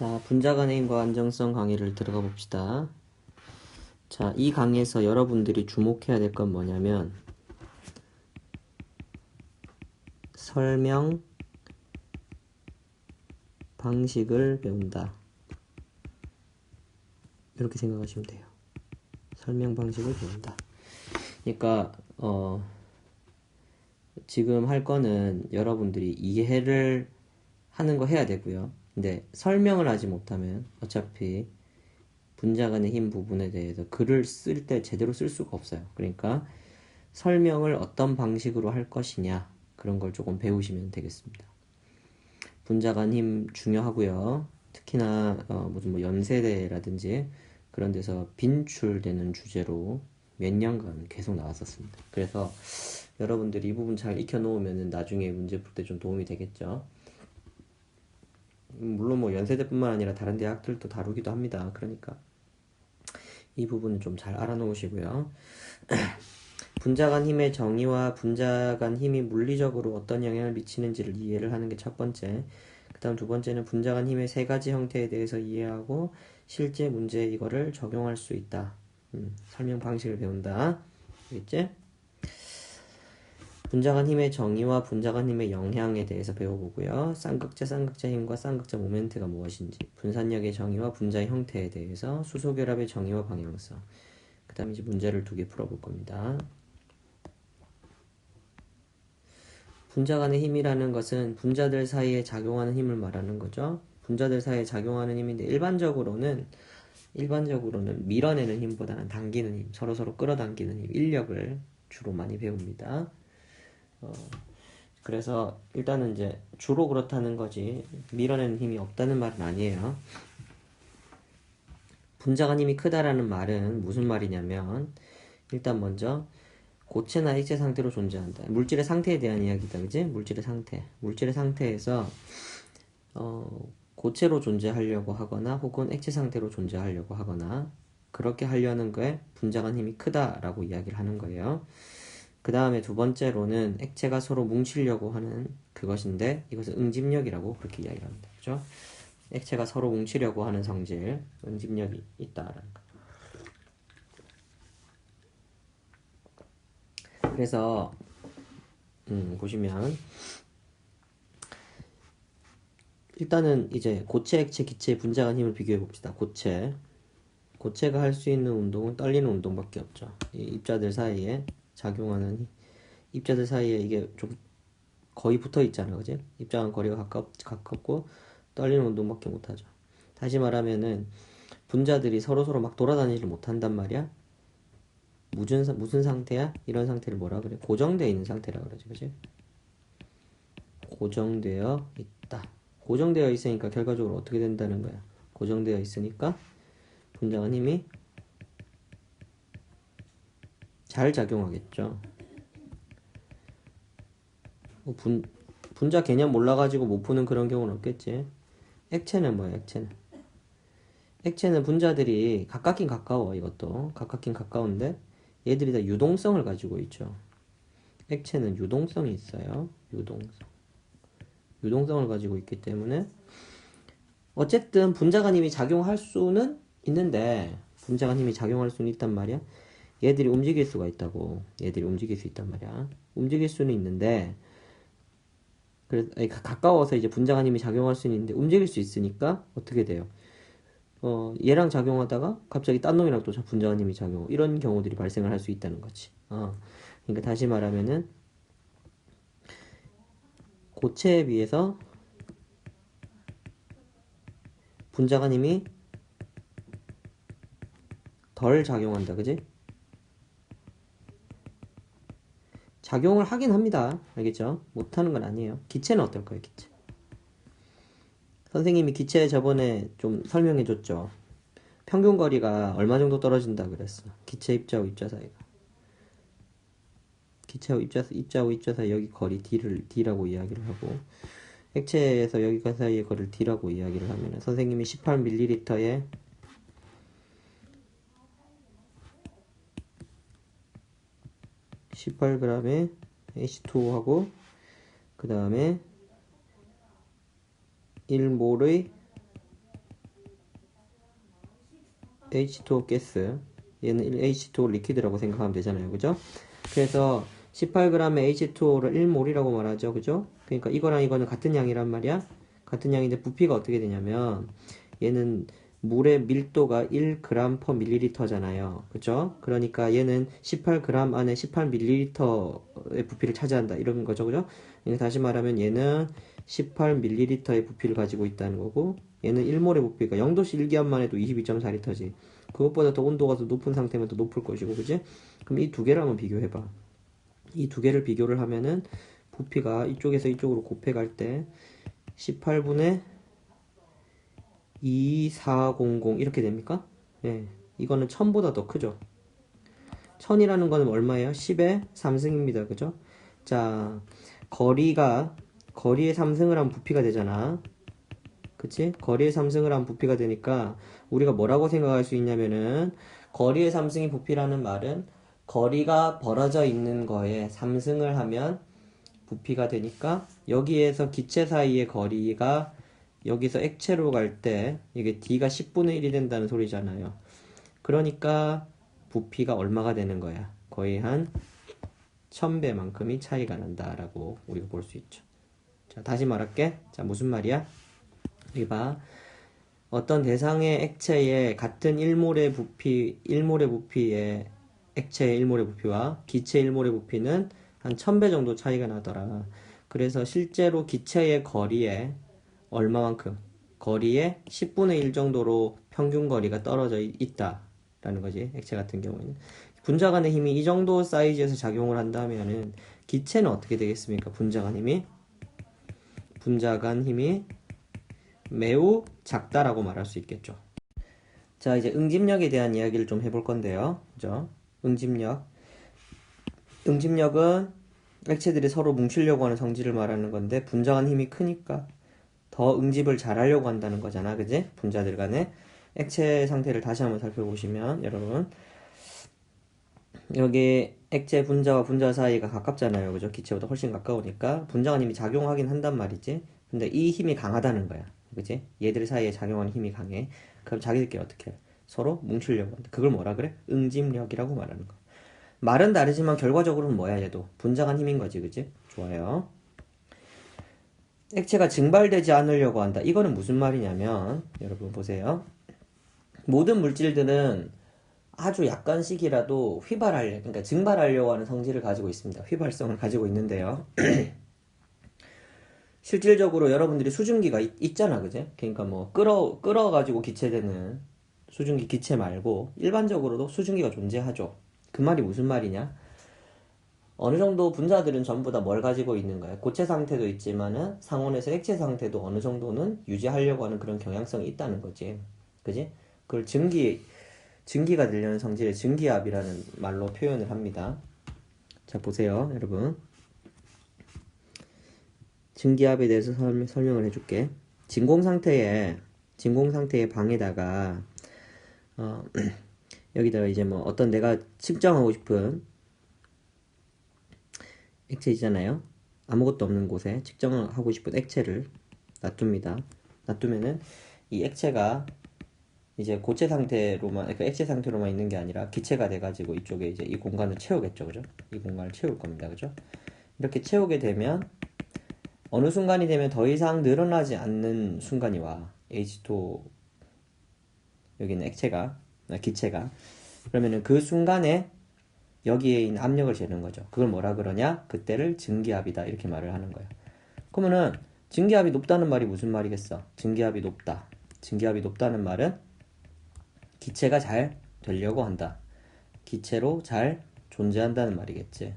자, 분자 간의 힘과 안정성 강의를 들어가 봅시다. 자, 이 강의에서 여러분들이 주목해야 될 건 뭐냐면 설명 방식을 배운다. 이렇게 생각하시면 돼요. 설명 방식을 배운다. 그러니까 지금 할 거는 여러분들이 이해를 하는 거 해야 되고요. 근데 설명을 하지 못하면 어차피 분자 간의 힘 부분에 대해서 글을 쓸 때 제대로 쓸 수가 없어요. 그러니까 설명을 어떤 방식으로 할 것이냐, 그런 걸 조금 배우시면 되겠습니다. 분자 간 힘 중요하고요. 특히나 무슨 뭐 연세대라든지 그런 데서 빈출되는 주제로 몇 년간 계속 나왔었습니다. 그래서 여러분들이 이 부분 잘 익혀 놓으면 나중에 문제 풀 때 좀 도움이 되겠죠. 물론 뭐 연세대뿐만 아니라 다른 대학들도 다루기도 합니다. 그러니까 이 부분은 좀 잘 알아놓으시고요. 분자 간 힘의 정의와 분자 간 힘이 물리적으로 어떤 영향을 미치는지를 이해를 하는 게 첫 번째. 그 다음 두 번째는 분자 간 힘의 세 가지 형태에 대해서 이해하고 실제 문제에 이거를 적용할 수 있다. 설명 방식을 배운다. 알겠지? 분자 간 힘의 정의와 분자 간 힘의 영향에 대해서 배워보고요. 쌍극자 힘과 쌍극자 모멘트가 무엇인지, 분산력의 정의와 분자의 형태에 대해서, 수소결합의 정의와 방향성. 그 다음에 이제 문제를 두 개 풀어볼 겁니다. 분자 간의 힘이라는 것은 분자들 사이에 작용하는 힘을 말하는 거죠. 분자들 사이에 작용하는 힘인데 일반적으로는 밀어내는 힘보다는 당기는 힘, 서로 끌어당기는 힘, 인력을 주로 많이 배웁니다. 그래서 일단은 이제 주로 그렇다는 거지 밀어내는 힘이 없다는 말은 아니에요. 분자 간 힘이 크다라는 말은 무슨 말이냐면, 일단 먼저 고체나 액체 상태로 존재한다. 물질의 상태에 대한 이야기다, 그지? 물질의 상태에서 고체로 존재하려고 하거나 혹은 액체 상태로 존재하려고 하거나 그렇게 하려는 거에 분자 간 힘이 크다라고 이야기를 하는 거예요. 그 다음에 두 번째로는 액체가 서로 뭉치려고 하는 그것인데 이것은 응집력이라고 그렇게 이야기를 합니다. 그죠? 액체가 서로 뭉치려고 하는 성질, 응집력이 있다라는 거. 그래서 보시면 일단은 이제 고체, 액체, 기체, 분자 간 힘을 비교해 봅시다. 고체가 할 수 있는 운동은 떨리는 운동밖에 없죠. 이 입자들 사이에 작용하는 입자들 사이에 이게 좀 거의 붙어 있잖아, 그지? 입자 간 거리가 가깝고 떨리는 운동밖에 못하죠. 다시 말하면은 분자들이 서로 막 돌아다니지를 못한단 말이야. 무슨 상태야? 이런 상태를 뭐라 그래? 고정되어 있는 상태라 그러지, 그지? 고정되어 있다. 고정되어 있으니까 결과적으로 어떻게 된다는 거야? 고정되어 있으니까 분자 간 힘이 잘 작용하겠죠. 뭐 분자 개념 몰라가지고 못 푸는 그런 경우는 없겠지. 액체는 뭐야, 액체는 분자들이 가깝긴 가까워. 이것도 가깝긴 가까운데 얘들이 다 유동성을 가지고 있죠. 액체는 유동성이 있어요. 유동성을 가지고 있기 때문에 어쨌든 분자 간 힘이 작용할 수는 있는데, 분자 간 힘이 작용할 수는 있단 말이야. 얘들이 움직일 수가 있다고. 얘들이 움직일 수 있단 말이야. 움직일 수는 있는데, 그래서 가까워서 이제 분자 간 힘이 작용할 수는 있는데 움직일 수 있으니까 어떻게 돼요? 얘랑 작용하다가 갑자기 딴 놈이랑 또 분자 간 힘이 작용하고 이런 경우들이 발생을 할 수 있다는 거지. 그러니까 다시 말하면은 고체에 비해서 분자 간 힘이 덜 작용한다, 그지? 작용을 하긴 합니다. 알겠죠? 못하는 건 아니에요. 기체는 어떨까요, 기체? 선생님이 기체 저번에 좀 설명해 줬죠. 평균 거리가 얼마 정도 떨어진다 그랬어. 기체 입자하고 입자 사이가. 기체하고 입자 사이 여기 거리 D라고 이야기를 하고, 액체에서 여기가 사이의 거리를 D라고 이야기를 하면 선생님이 18ml에 18g의 H2O하고 그 다음에 1몰의 H2O 가스, 얘는 H2O 리퀴드라고 생각하면 되잖아요. 그죠? 그래서 18g의 H2O를 1몰이라고 말하죠. 그죠? 그러니까 이거랑 이거는 같은 양이란 말이야. 같은 양인데 부피가 어떻게 되냐면 얘는 물의 밀도가 1g/ml잖아요. 그죠? 그러니까 얘는 18g 안에 18ml의 부피를 차지한다. 이런 거죠. 그죠? 그러니까 다시 말하면 얘는 18ml의 부피를 가지고 있다는 거고 얘는 1몰의 부피가 0도씨 1기압만 해도 22.4L지. 그것보다 더 온도가 더 높은 상태면 더 높을 것이고, 그지? 그럼 이 두 개를 한번 비교해봐. 이 두 개를 비교를 하면은 부피가 이쪽에서 이쪽으로 곱해갈 때 18분의 2400 이렇게 됩니까? 예. 이거는 1000보다 더 크죠? 1000이라는 거는 얼마예요? 10의 3승입니다. 그죠? 자, 거리의 3승을 하면 부피가 되잖아. 그치? 거리의 3승을 하면 부피가 되니까 우리가 뭐라고 생각할 수 있냐면은 거리의 3승이 부피라는 말은 거리가 벌어져 있는 거에 3승을 하면 부피가 되니까 여기에서 기체 사이의 거리가 여기서 액체로 갈 때 이게 D가 10분의 1이 된다는 소리잖아요. 그러니까 부피가 얼마가 되는 거야? 거의 한 1000배만큼이 차이가 난다라고 우리가 볼 수 있죠. 자, 다시 말할게. 자, 무슨 말이야? 여기 봐. 어떤 대상의 액체의 같은 1몰의 부피의 액체의 1몰의 부피와 기체 1몰의 부피는 한 1000배 정도 차이가 나더라. 그래서 실제로 기체의 거리에 얼마만큼? 거리의 10분의 1 정도로 평균 거리가 떨어져 있다라는 거지. 액체 같은 경우에는. 분자 간의 힘이 이 정도 사이즈에서 작용을 한다면은 기체는 어떻게 되겠습니까? 분자 간 힘이 매우 작다라고 말할 수 있겠죠. 자, 이제 응집력에 대한 이야기를 좀 해볼 건데요. 그죠? 응집력은 액체들이 서로 뭉치려고 하는 성질을 말하는 건데 분자 간 힘이 크니까 더 응집을 잘하려고 한다는 거잖아. 그지? 분자들 간의 액체 상태를 다시 한번 살펴보시면 여러분 여기 액체 분자와 분자 사이가 가깝잖아요. 그죠? 기체보다 훨씬 가까우니까 분자 간 힘이 작용하긴 한단 말이지. 근데 이 힘이 강하다는 거야. 그지? 얘들 사이에 작용하는 힘이 강해. 그럼 자기들끼리 어떻게 해? 서로 뭉치려고 한다. 그걸 뭐라 그래? 응집력이라고 말하는 거야. 말은 다르지만 결과적으로는 뭐야 얘도? 분자 간 힘인 거지. 그지? 좋아요. 액체가 증발되지 않으려고 한다. 이거는 무슨 말이냐면 여러분 보세요. 모든 물질들은 아주 약간씩이라도 그러니까 증발하려고 하는 성질을 가지고 있습니다. 휘발성을 가지고 있는데요. 실질적으로 여러분들이 수증기가 있잖아, 그제? 그러니까 뭐 끌어가지고 기체되는 수증기 기체 말고 일반적으로도 수증기가 존재하죠. 그 말이 무슨 말이냐? 어느 정도 분자들은 전부 다 뭘 가지고 있는 거야? 고체 상태도 있지만은 상온에서 액체 상태도 어느 정도는 유지하려고 하는 그런 경향성이 있다는 거지. 그지? 그걸 증기가 되려는 성질의 증기압이라는 말로 표현을 합니다. 자, 보세요, 여러분. 증기압에 대해서 설명을 해줄게. 진공 상태의 방에다가 여기다가 이제 뭐 어떤 내가 측정하고 싶은 액체 있잖아요. 아무것도 없는 곳에 측정하고 싶은 액체를 놔둡니다. 놔두면은 이 액체가 이제 고체 상태로만, 그러니까 액체 상태로만 있는 게 아니라 기체가 돼가지고 이쪽에 이제 이 공간을 채우겠죠. 그죠? 이 공간을 채울 겁니다. 그죠? 이렇게 채우게 되면 어느 순간이 되면 더 이상 늘어나지 않는 순간이 와. H2 여기는 기체가. 그러면은 그 순간에 여기에 있는 압력을 재는 거죠. 그걸 뭐라 그러냐? 그때를 증기압이다. 이렇게 말을 하는 거예요. 그러면은 증기압이 높다는 말이 무슨 말이겠어? 증기압이 높다는 말은 기체가 잘 되려고 한다. 기체로 잘 존재한다는 말이겠지.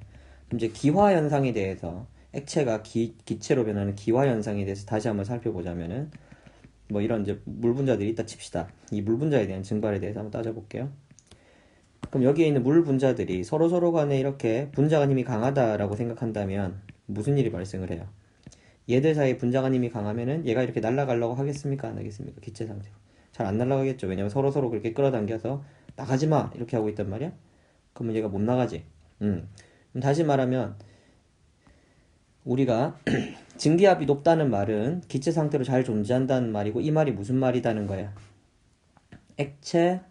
그럼 이제 기화 현상에 대해서 액체가 기체로 변하는 기화 현상에 대해서 다시 한번 살펴보자면은 뭐 이런 이제 물 분자들이 있다 칩시다. 이 물 분자에 대한 증발에 대해서 한번 따져볼게요. 그럼 여기에 있는 물 분자들이 서로 간에 이렇게 분자 간 힘이 강하다라고 생각한다면 무슨 일이 발생을 해요? 얘들 사이 분자 간 힘이 강하면은 얘가 이렇게 날아가려고 하겠습니까? 안 하겠습니까? 기체 상태로. 잘 안 날아가겠죠. 왜냐면 서로 그렇게 끌어당겨서 나가지 마! 이렇게 하고 있단 말이야? 그러면 얘가 못 나가지. 그럼 다시 말하면 우리가 증기압이 높다는 말은 기체 상태로 잘 존재한다는 말이고 이 말이 무슨 말이다는 거야? 액체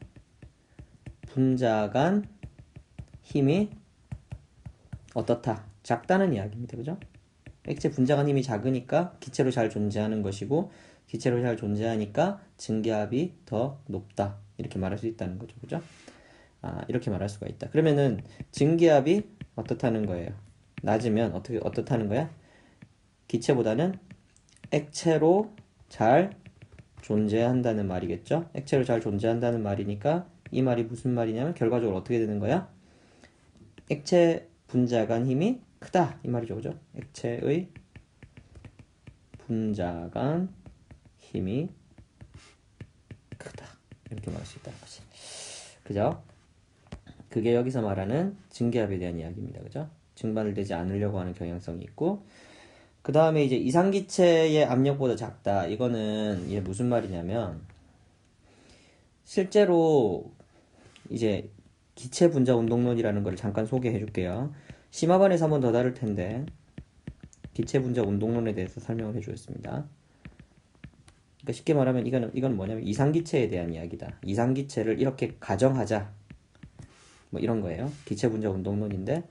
분자 간 힘이 어떻다? 작다는 이야기입니다. 그죠? 액체 분자 간 힘이 작으니까 기체로 잘 존재하는 것이고 기체로 잘 존재하니까 증기압이 더 높다. 이렇게 말할 수 있다는 거죠. 그죠? 이렇게 말할 수가 있다. 그러면은 증기압이 어떻다는 거예요? 낮으면 어떻다는 거야? 기체보다는 액체로 잘 존재한다는 말이겠죠? 액체로 잘 존재한다는 말이니까 이 말이 무슨 말이냐면 결과적으로 어떻게 되는 거야? 액체 분자 간 힘이 크다 이 말이죠. 그죠? 액체의 분자 간 힘이 크다 이렇게 말할 수 있다는 거지. 그죠? 그게 여기서 말하는 증기압에 대한 이야기입니다. 그죠? 증발을 되지 않으려고 하는 경향성이 있고 그 다음에 이제 이상기체의 압력보다 작다. 이거는 이게 무슨 말이냐면 실제로 이제 기체 분자 운동론이라는 걸 잠깐 소개해 줄게요. 심화반에서 한번 더 다룰 텐데 기체 분자 운동론에 대해서 설명을 해 주었습니다. 그러니까 쉽게 말하면 이건 뭐냐면 이상기체에 대한 이야기다. 이상기체를 이렇게 가정하자. 뭐 이런 거예요. 기체 분자 운동론인데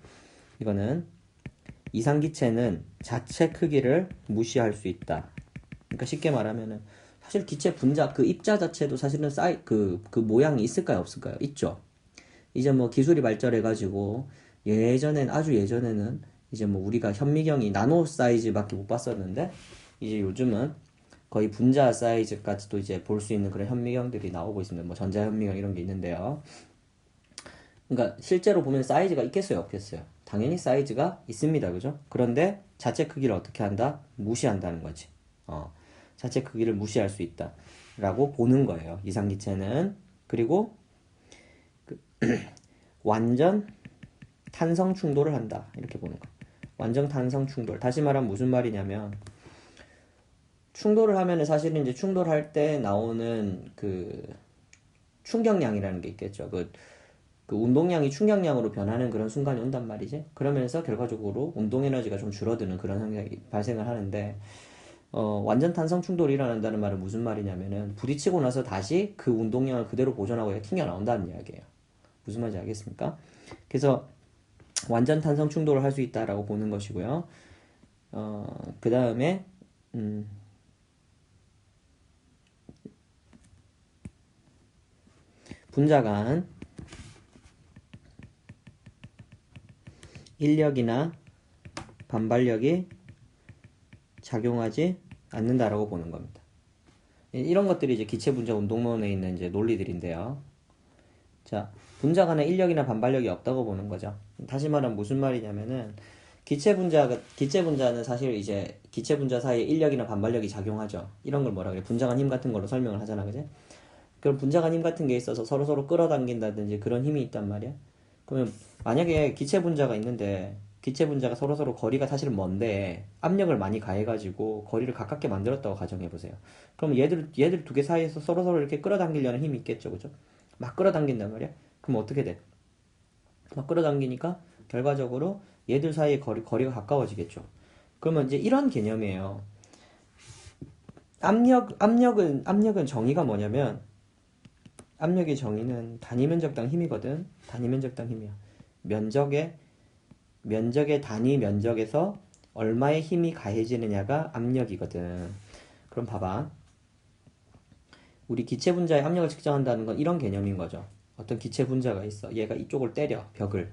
이거는 이상기체는 자체 크기를 무시할 수 있다. 그러니까 쉽게 말하면은 사실 기체 분자 그 입자 자체도 사실은 그 모양이 있을까요? 없을까요? 있죠. 이제 뭐 기술이 발전해가지고 아주 예전에는 이제 뭐 우리가 현미경이 나노 사이즈밖에 못 봤었는데 이제 요즘은 거의 분자 사이즈까지도 이제 볼 수 있는 그런 현미경들이 나오고 있습니다. 뭐 전자현미경 이런 게 있는데요. 그러니까 실제로 보면 사이즈가 있겠어요, 없겠어요? 당연히 사이즈가 있습니다, 그죠? 그런데 자체 크기를 어떻게 한다? 무시한다는 거지. 자체 크기를 무시할 수 있다라고 보는 거예요, 이상기체는. 그리고 완전 탄성 충돌을 한다, 이렇게 보는 거예요. 완전 탄성 충돌. 다시 말하면 무슨 말이냐면 충돌을 하면은 사실은 이제 충돌할 때 나오는 그 충격량이라는 게 있겠죠. 그 운동량이 충격량으로 변하는 그런 순간이 온단 말이지. 그러면서 결과적으로 운동 에너지가 좀 줄어드는 그런 현상이 발생을 하는데 완전 탄성 충돌이 일어난다는 말은 무슨 말이냐면은 부딪히고 나서 다시 그 운동량을 그대로 보존하고 튕겨 나온다는 이야기예요. 무슨 말인지 알겠습니까? 그래서 완전 탄성 충돌을 할 수 있다라고 보는 것이고요. 그 다음에 분자 간 인력이나 반발력이 작용하지 않는다라고 보는 겁니다. 이런 것들이 이제 기체 분자 운동론에 있는 이제 논리들인데요. 자, 분자 간에 인력이나 반발력이 없다고 보는 거죠. 다시 말하면 무슨 말이냐면은 기체 분자는 사실 이제 기체 분자 사이에 인력이나 반발력이 작용하죠. 이런 걸 뭐라 그래? 분자 간 힘 같은 걸로 설명을 하잖아, 그지? 그럼 분자 간 힘 같은 게 있어서 서로 끌어당긴다든지 그런 힘이 있단 말이야. 그러면 만약에 기체 분자가 있는데 기체 분자가 서로 거리가 사실은 먼데 압력을 많이 가해가지고 거리를 가깝게 만들었다고 가정해 보세요. 그럼 얘들 두 개 사이에서 서로 이렇게 끌어당기려는 힘이 있겠죠, 그죠? 막 끌어당긴단 말이야. 그럼 어떻게 돼? 막 끌어당기니까 결과적으로 얘들 사이의 거리가 가까워지겠죠. 그러면 이제 이런 개념이에요. 압력은 정의가 뭐냐면 압력의 정의는 단위 면적당 힘이거든. 단위 면적당 힘이야. 면적의 단위 면적에서 얼마의 힘이 가해지느냐가 압력이거든. 그럼 봐봐. 우리 기체 분자의 압력을 측정한다는 건 이런 개념인 거죠. 어떤 기체 분자가 있어. 얘가 이쪽을 때려, 벽을.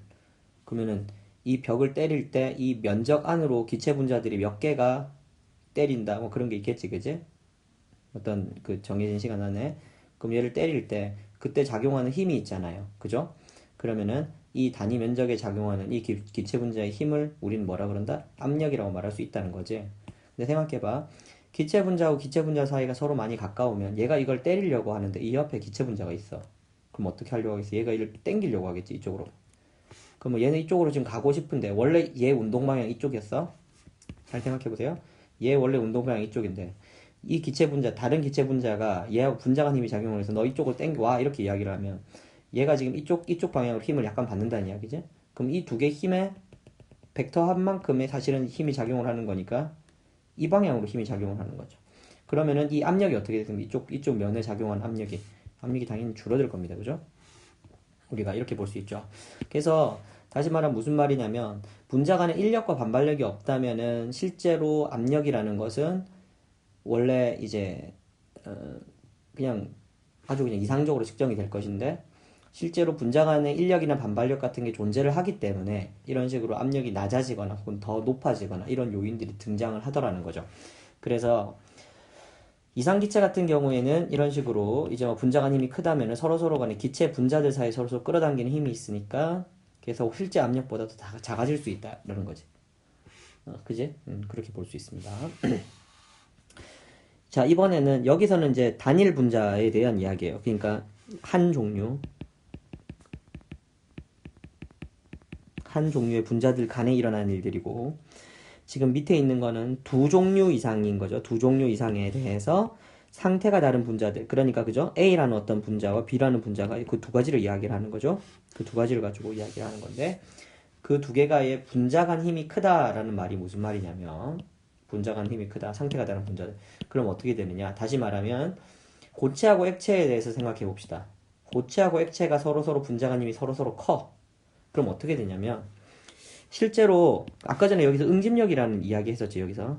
그러면은 이 벽을 때릴 때 이 면적 안으로 기체 분자들이 몇 개가 때린다. 뭐 그런 게 있겠지, 그지? 어떤 그 정해진 시간 안에. 그럼 얘를 때릴 때 그때 작용하는 힘이 있잖아요. 그죠? 그러면은 이 단위 면적에 작용하는 이 기체 분자의 힘을 우리는 뭐라 그런다? 압력이라고 말할 수 있다는 거지. 근데 생각해봐. 기체 분자하고 기체 분자 사이가 서로 많이 가까우면 얘가 이걸 때리려고 하는데 이 옆에 기체 분자가 있어. 그럼 어떻게 하려고 하겠어? 얘가 이를 당기려고 하겠지, 이쪽으로. 그러면 얘는 이쪽으로 지금 가고 싶은데 원래 얘 운동 방향 이쪽이었어? 잘 생각해보세요. 얘 원래 운동 방향 이쪽인데 이 기체 분자, 다른 기체 분자가 얘하고 분자 간 힘이 작용을 해서 너 이쪽으로 당겨 와 이렇게 이야기를 하면 얘가 지금 이쪽 방향으로 힘을 약간 받는다는 이야기지? 그럼 이 두 개 힘의 벡터 합만큼의 사실은 힘이 작용을 하는 거니까 이 방향으로 힘이 작용을 하는 거죠. 그러면은 이 압력이 어떻게 되면 이쪽 면에 작용한 압력이 당연히 줄어들 겁니다. 그죠? 우리가 이렇게 볼 수 있죠. 그래서 다시 말하면 무슨 말이냐면 분자 간에 인력과 반발력이 없다면은 실제로 압력이라는 것은 원래 이제 그냥 아주 그냥 이상적으로 측정이 될 것인데 실제로 분자 간의 인력이나 반발력 같은 게 존재를 하기 때문에 이런 식으로 압력이 낮아지거나 혹은 더 높아지거나 이런 요인들이 등장을 하더라는 거죠. 그래서 이상기체 같은 경우에는 이런 식으로 이제 뭐 분자 간 힘이 크다면 서로서로 간에 기체 분자들 사이에 서로서로 끌어당기는 힘이 있으니까 그래서 실제 압력보다도 작아질 수 있다 이러는 거지. 그지? 그렇게 볼 수 있습니다. 자, 이번에는 여기서는 이제 단일 분자에 대한 이야기예요. 그러니까 한 종류의 분자들 간에 일어나는 일들이고 지금 밑에 있는 거는 두 종류 이상인 거죠. 두 종류 이상에 대해서 상태가 다른 분자들. 그러니까 그죠? A라는 어떤 분자와 B라는 분자가 그 두 가지를 이야기를 하는 거죠. 그 두 가지를 가지고 이야기를 하는 건데 그 두 개가의 분자 간 힘이 크다라는 말이 무슨 말이냐면 분자 간 힘이 크다. 상태가 다른 분자들. 그럼 어떻게 되느냐? 다시 말하면 고체하고 액체에 대해서 생각해 봅시다. 고체하고 액체가 서로서로 분자 간 힘이 서로서로 커. 그럼 어떻게 되냐면 실제로 아까 전에 여기서 응집력이라는 이야기 했었지. 여기서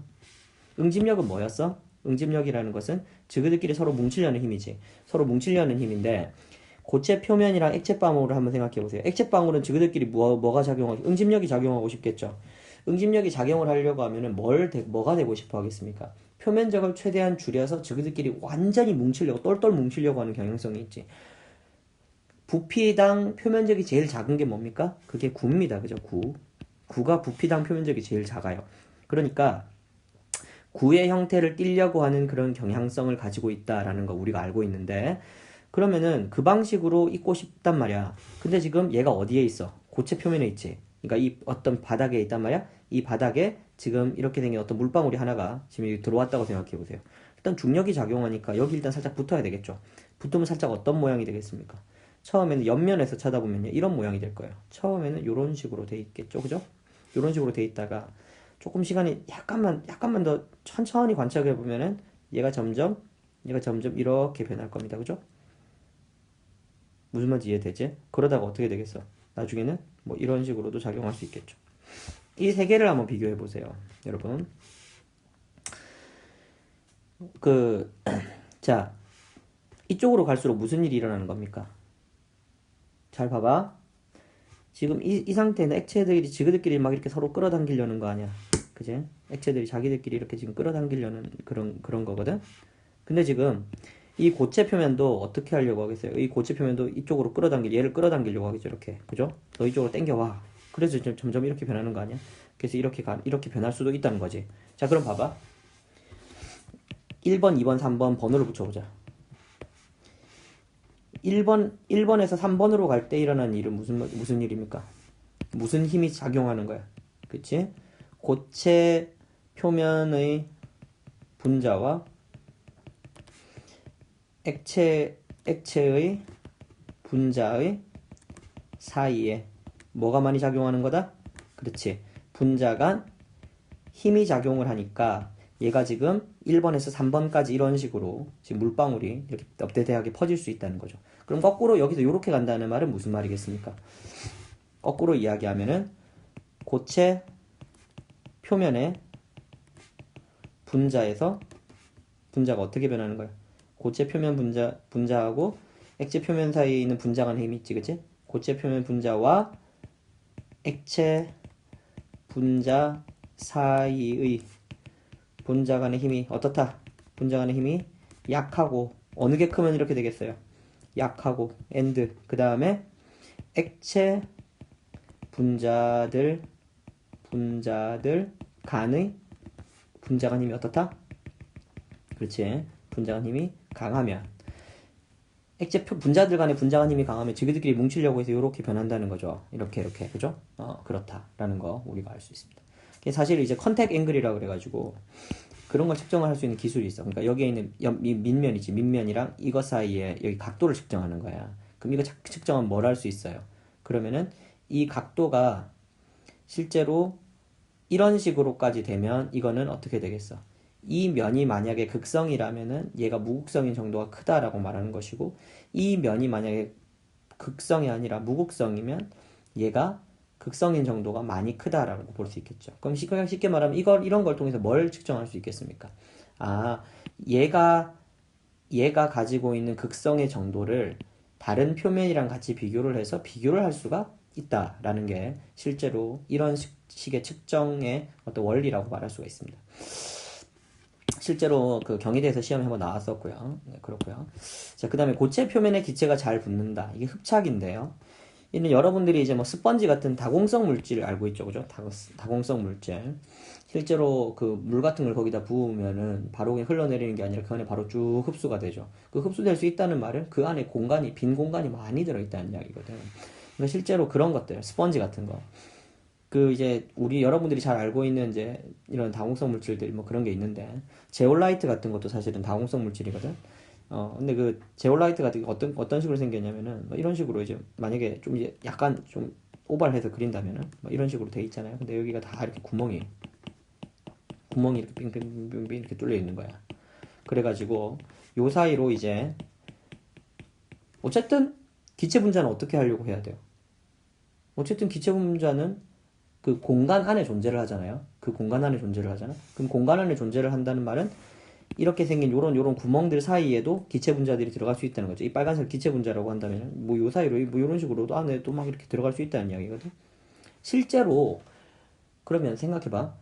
응집력은 뭐였어? 응집력이라는 것은 저그들끼리 서로 뭉치려는 힘이지. 서로 뭉치려는 힘인데 고체 표면이랑 액체 방울을 한번 생각해 보세요. 액체 방울은 저그들끼리 뭐가 작용하고 응집력이 작용하고 싶겠죠. 응집력이 작용을 하려고 하면은 뭐가 되고 싶어 하겠습니까? 표면적을 최대한 줄여서 저그들끼리 완전히 뭉치려고 똘똘 뭉치려고 하는 경향성이 있지. 부피당 표면적이 제일 작은 게 뭡니까? 그게 구입니다. 그죠? 구가 부피당 표면적이 제일 작아요. 그러니까 구의 형태를 띠려고 하는 그런 경향성을 가지고 있다라는 거 우리가 알고 있는데 그러면은 그 방식으로 입고 싶단 말이야. 근데 지금 얘가 어디에 있어? 고체 표면에 있지. 그러니까 이 어떤 바닥에 있단 말이야. 이 바닥에 지금 이렇게 생긴 어떤 물방울이 하나가 지금 여기 들어왔다고 생각해 보세요. 일단 중력이 작용하니까 여기 일단 살짝 붙어야 되겠죠. 붙으면 살짝 어떤 모양이 되겠습니까? 처음에는 옆면에서 쳐다보면요. 이런 모양이 될 거예요. 처음에는 이런 식으로 돼 있겠죠. 그죠? 이런 식으로 돼 있다가 조금 시간이 약간만 더 천천히 관찰해 보면은 얘가 점점 이렇게 변할 겁니다. 그죠? 무슨 말인지 이해되지? 그러다가 어떻게 되겠어? 나중에는 뭐 이런 식으로도 작용할 수 있겠죠. 이 세 개를 한번 비교해 보세요. 여러분. 자, 이쪽으로 갈수록 무슨 일이 일어나는 겁니까? 잘 봐봐. 지금 이 상태는 액체들이 지그들끼리 막 이렇게 서로 끌어당기려는 거 아니야. 그지? 액체들이 자기들끼리 이렇게 지금 끌어당기려는 그런 거거든? 근데 지금 이 고체 표면도 어떻게 하려고 하겠어요? 이 고체 표면도 이쪽으로 얘를 끌어당기려고 하겠죠. 이렇게. 그죠? 너 이쪽으로 당겨와. 그래서 점점 이렇게 변하는 거 아니야? 그래서 이렇게 변할 수도 있다는 거지. 자, 그럼 봐봐. 1번, 2번, 3번 번호를 붙여보자. 1번에서 3번으로 갈 때 일어나는 일은 무슨 일입니까? 무슨 힘이 작용하는 거야? 그치? 고체 표면의 분자와 액체의 분자의 사이에 뭐가 많이 작용하는 거다? 그렇지. 분자 간 힘이 작용을 하니까 얘가 지금 1번에서 3번까지 이런 식으로 지금 물방울이 이렇게 납대대하게 퍼질 수 있다는 거죠. 그럼 거꾸로 여기서 이렇게 간다는 말은 무슨 말이겠습니까? 거꾸로 이야기하면은 고체 표면의 분자에서 분자가 어떻게 변하는 거야? 고체 표면 분자하고 액체 표면 사이에 있는 분자 간 힘이 있지, 그치? 고체 표면 분자와 액체 분자 사이의 분자 간의 힘이 어떻다? 분자 간의 힘이 약하고 어느 게 크면 이렇게 되겠어요? 약하고 and 그 다음에 액체 분자들 간의 분자 간 힘이 어떻다? 그렇지. 분자 간 힘이 강하면 액체 분자들 간의 분자 간 힘이 강하면 지그들끼리 뭉치려고 해서 이렇게 변한다는 거죠. 이렇게 그죠? 그렇다라는 거 우리가 알 수 있습니다. 사실 이제 컨택 앵글이라고 그래가지고 그런 걸 측정할 수 있는 기술이 있어. 그러니까 여기에 있는 밑면이지. 밑면이랑 이거 사이에 여기 각도를 측정하는 거야. 그럼 이거 측정하면 뭘 할 수 있어요? 그러면은 이 각도가 실제로 이런 식으로까지 되면 이거는 어떻게 되겠어? 이 면이 만약에 극성이라면은 얘가 무극성인 정도가 크다라고 말하는 것이고 이 면이 만약에 극성이 아니라 무극성이면 얘가 극성인 정도가 많이 크다라고 볼 수 있겠죠. 그럼 쉽게 말하면 이런 걸 통해서 뭘 측정할 수 있겠습니까? 아, 얘가 가지고 있는 극성의 정도를 다른 표면이랑 같이 비교를 해서 비교를 할 수가 있다라는 게 실제로 이런 식의 측정의 어떤 원리라고 말할 수가 있습니다. 실제로 그 경희대에서 시험에 한번 나왔었고요. 네, 그렇고요. 자, 그 다음에 고체 표면에 기체가 잘 붙는다. 이게 흡착인데요. 이는 여러분들이 이제 뭐 스펀지 같은 다공성 물질을 알고 있죠, 그죠? 다공성 물질. 실제로 그 물 같은 걸 거기다 부으면은 바로 그냥 흘러내리는 게 아니라 그 안에 바로 쭉 흡수가 되죠. 그 흡수될 수 있다는 말은 그 안에 빈 공간이 많이 들어있다는 이야기거든. 그러니까 실제로 그런 것들, 스펀지 같은 거. 그 이제 여러분들이 잘 알고 있는 이제 이런 다공성 물질들 뭐 그런 게 있는데 제올라이트 같은 것도 사실은 다공성 물질이거든. 근데 그 제올라이트 같은 게 어떤 식으로 생겼냐면은 뭐 이런 식으로 이제 만약에 좀 이제 약간 좀 오버를 해서 그린다면은 뭐 이런 식으로 돼 있잖아요. 근데 여기가 다 이렇게 구멍이 이렇게 빙빙빙빙 이렇게 뚫려 있는 거야. 그래가지고 요 사이로 이제 어쨌든 기체 분자는 어떻게 하려고 해야 돼요? 어쨌든 기체 분자는 그 공간 안에 존재를 하잖아요. 그 공간 안에 존재를 하잖아. 그럼 공간 안에 존재를 한다는 말은 이렇게 생긴 요런 구멍들 사이에도 기체 분자들이 들어갈 수 있다는 거죠. 이 빨간색 기체 분자라고 한다면 뭐 요 사이로 뭐 요런 식으로도 안에 또 막 이렇게 들어갈 수 있다는 이야기거든. 실제로 그러면 생각해봐.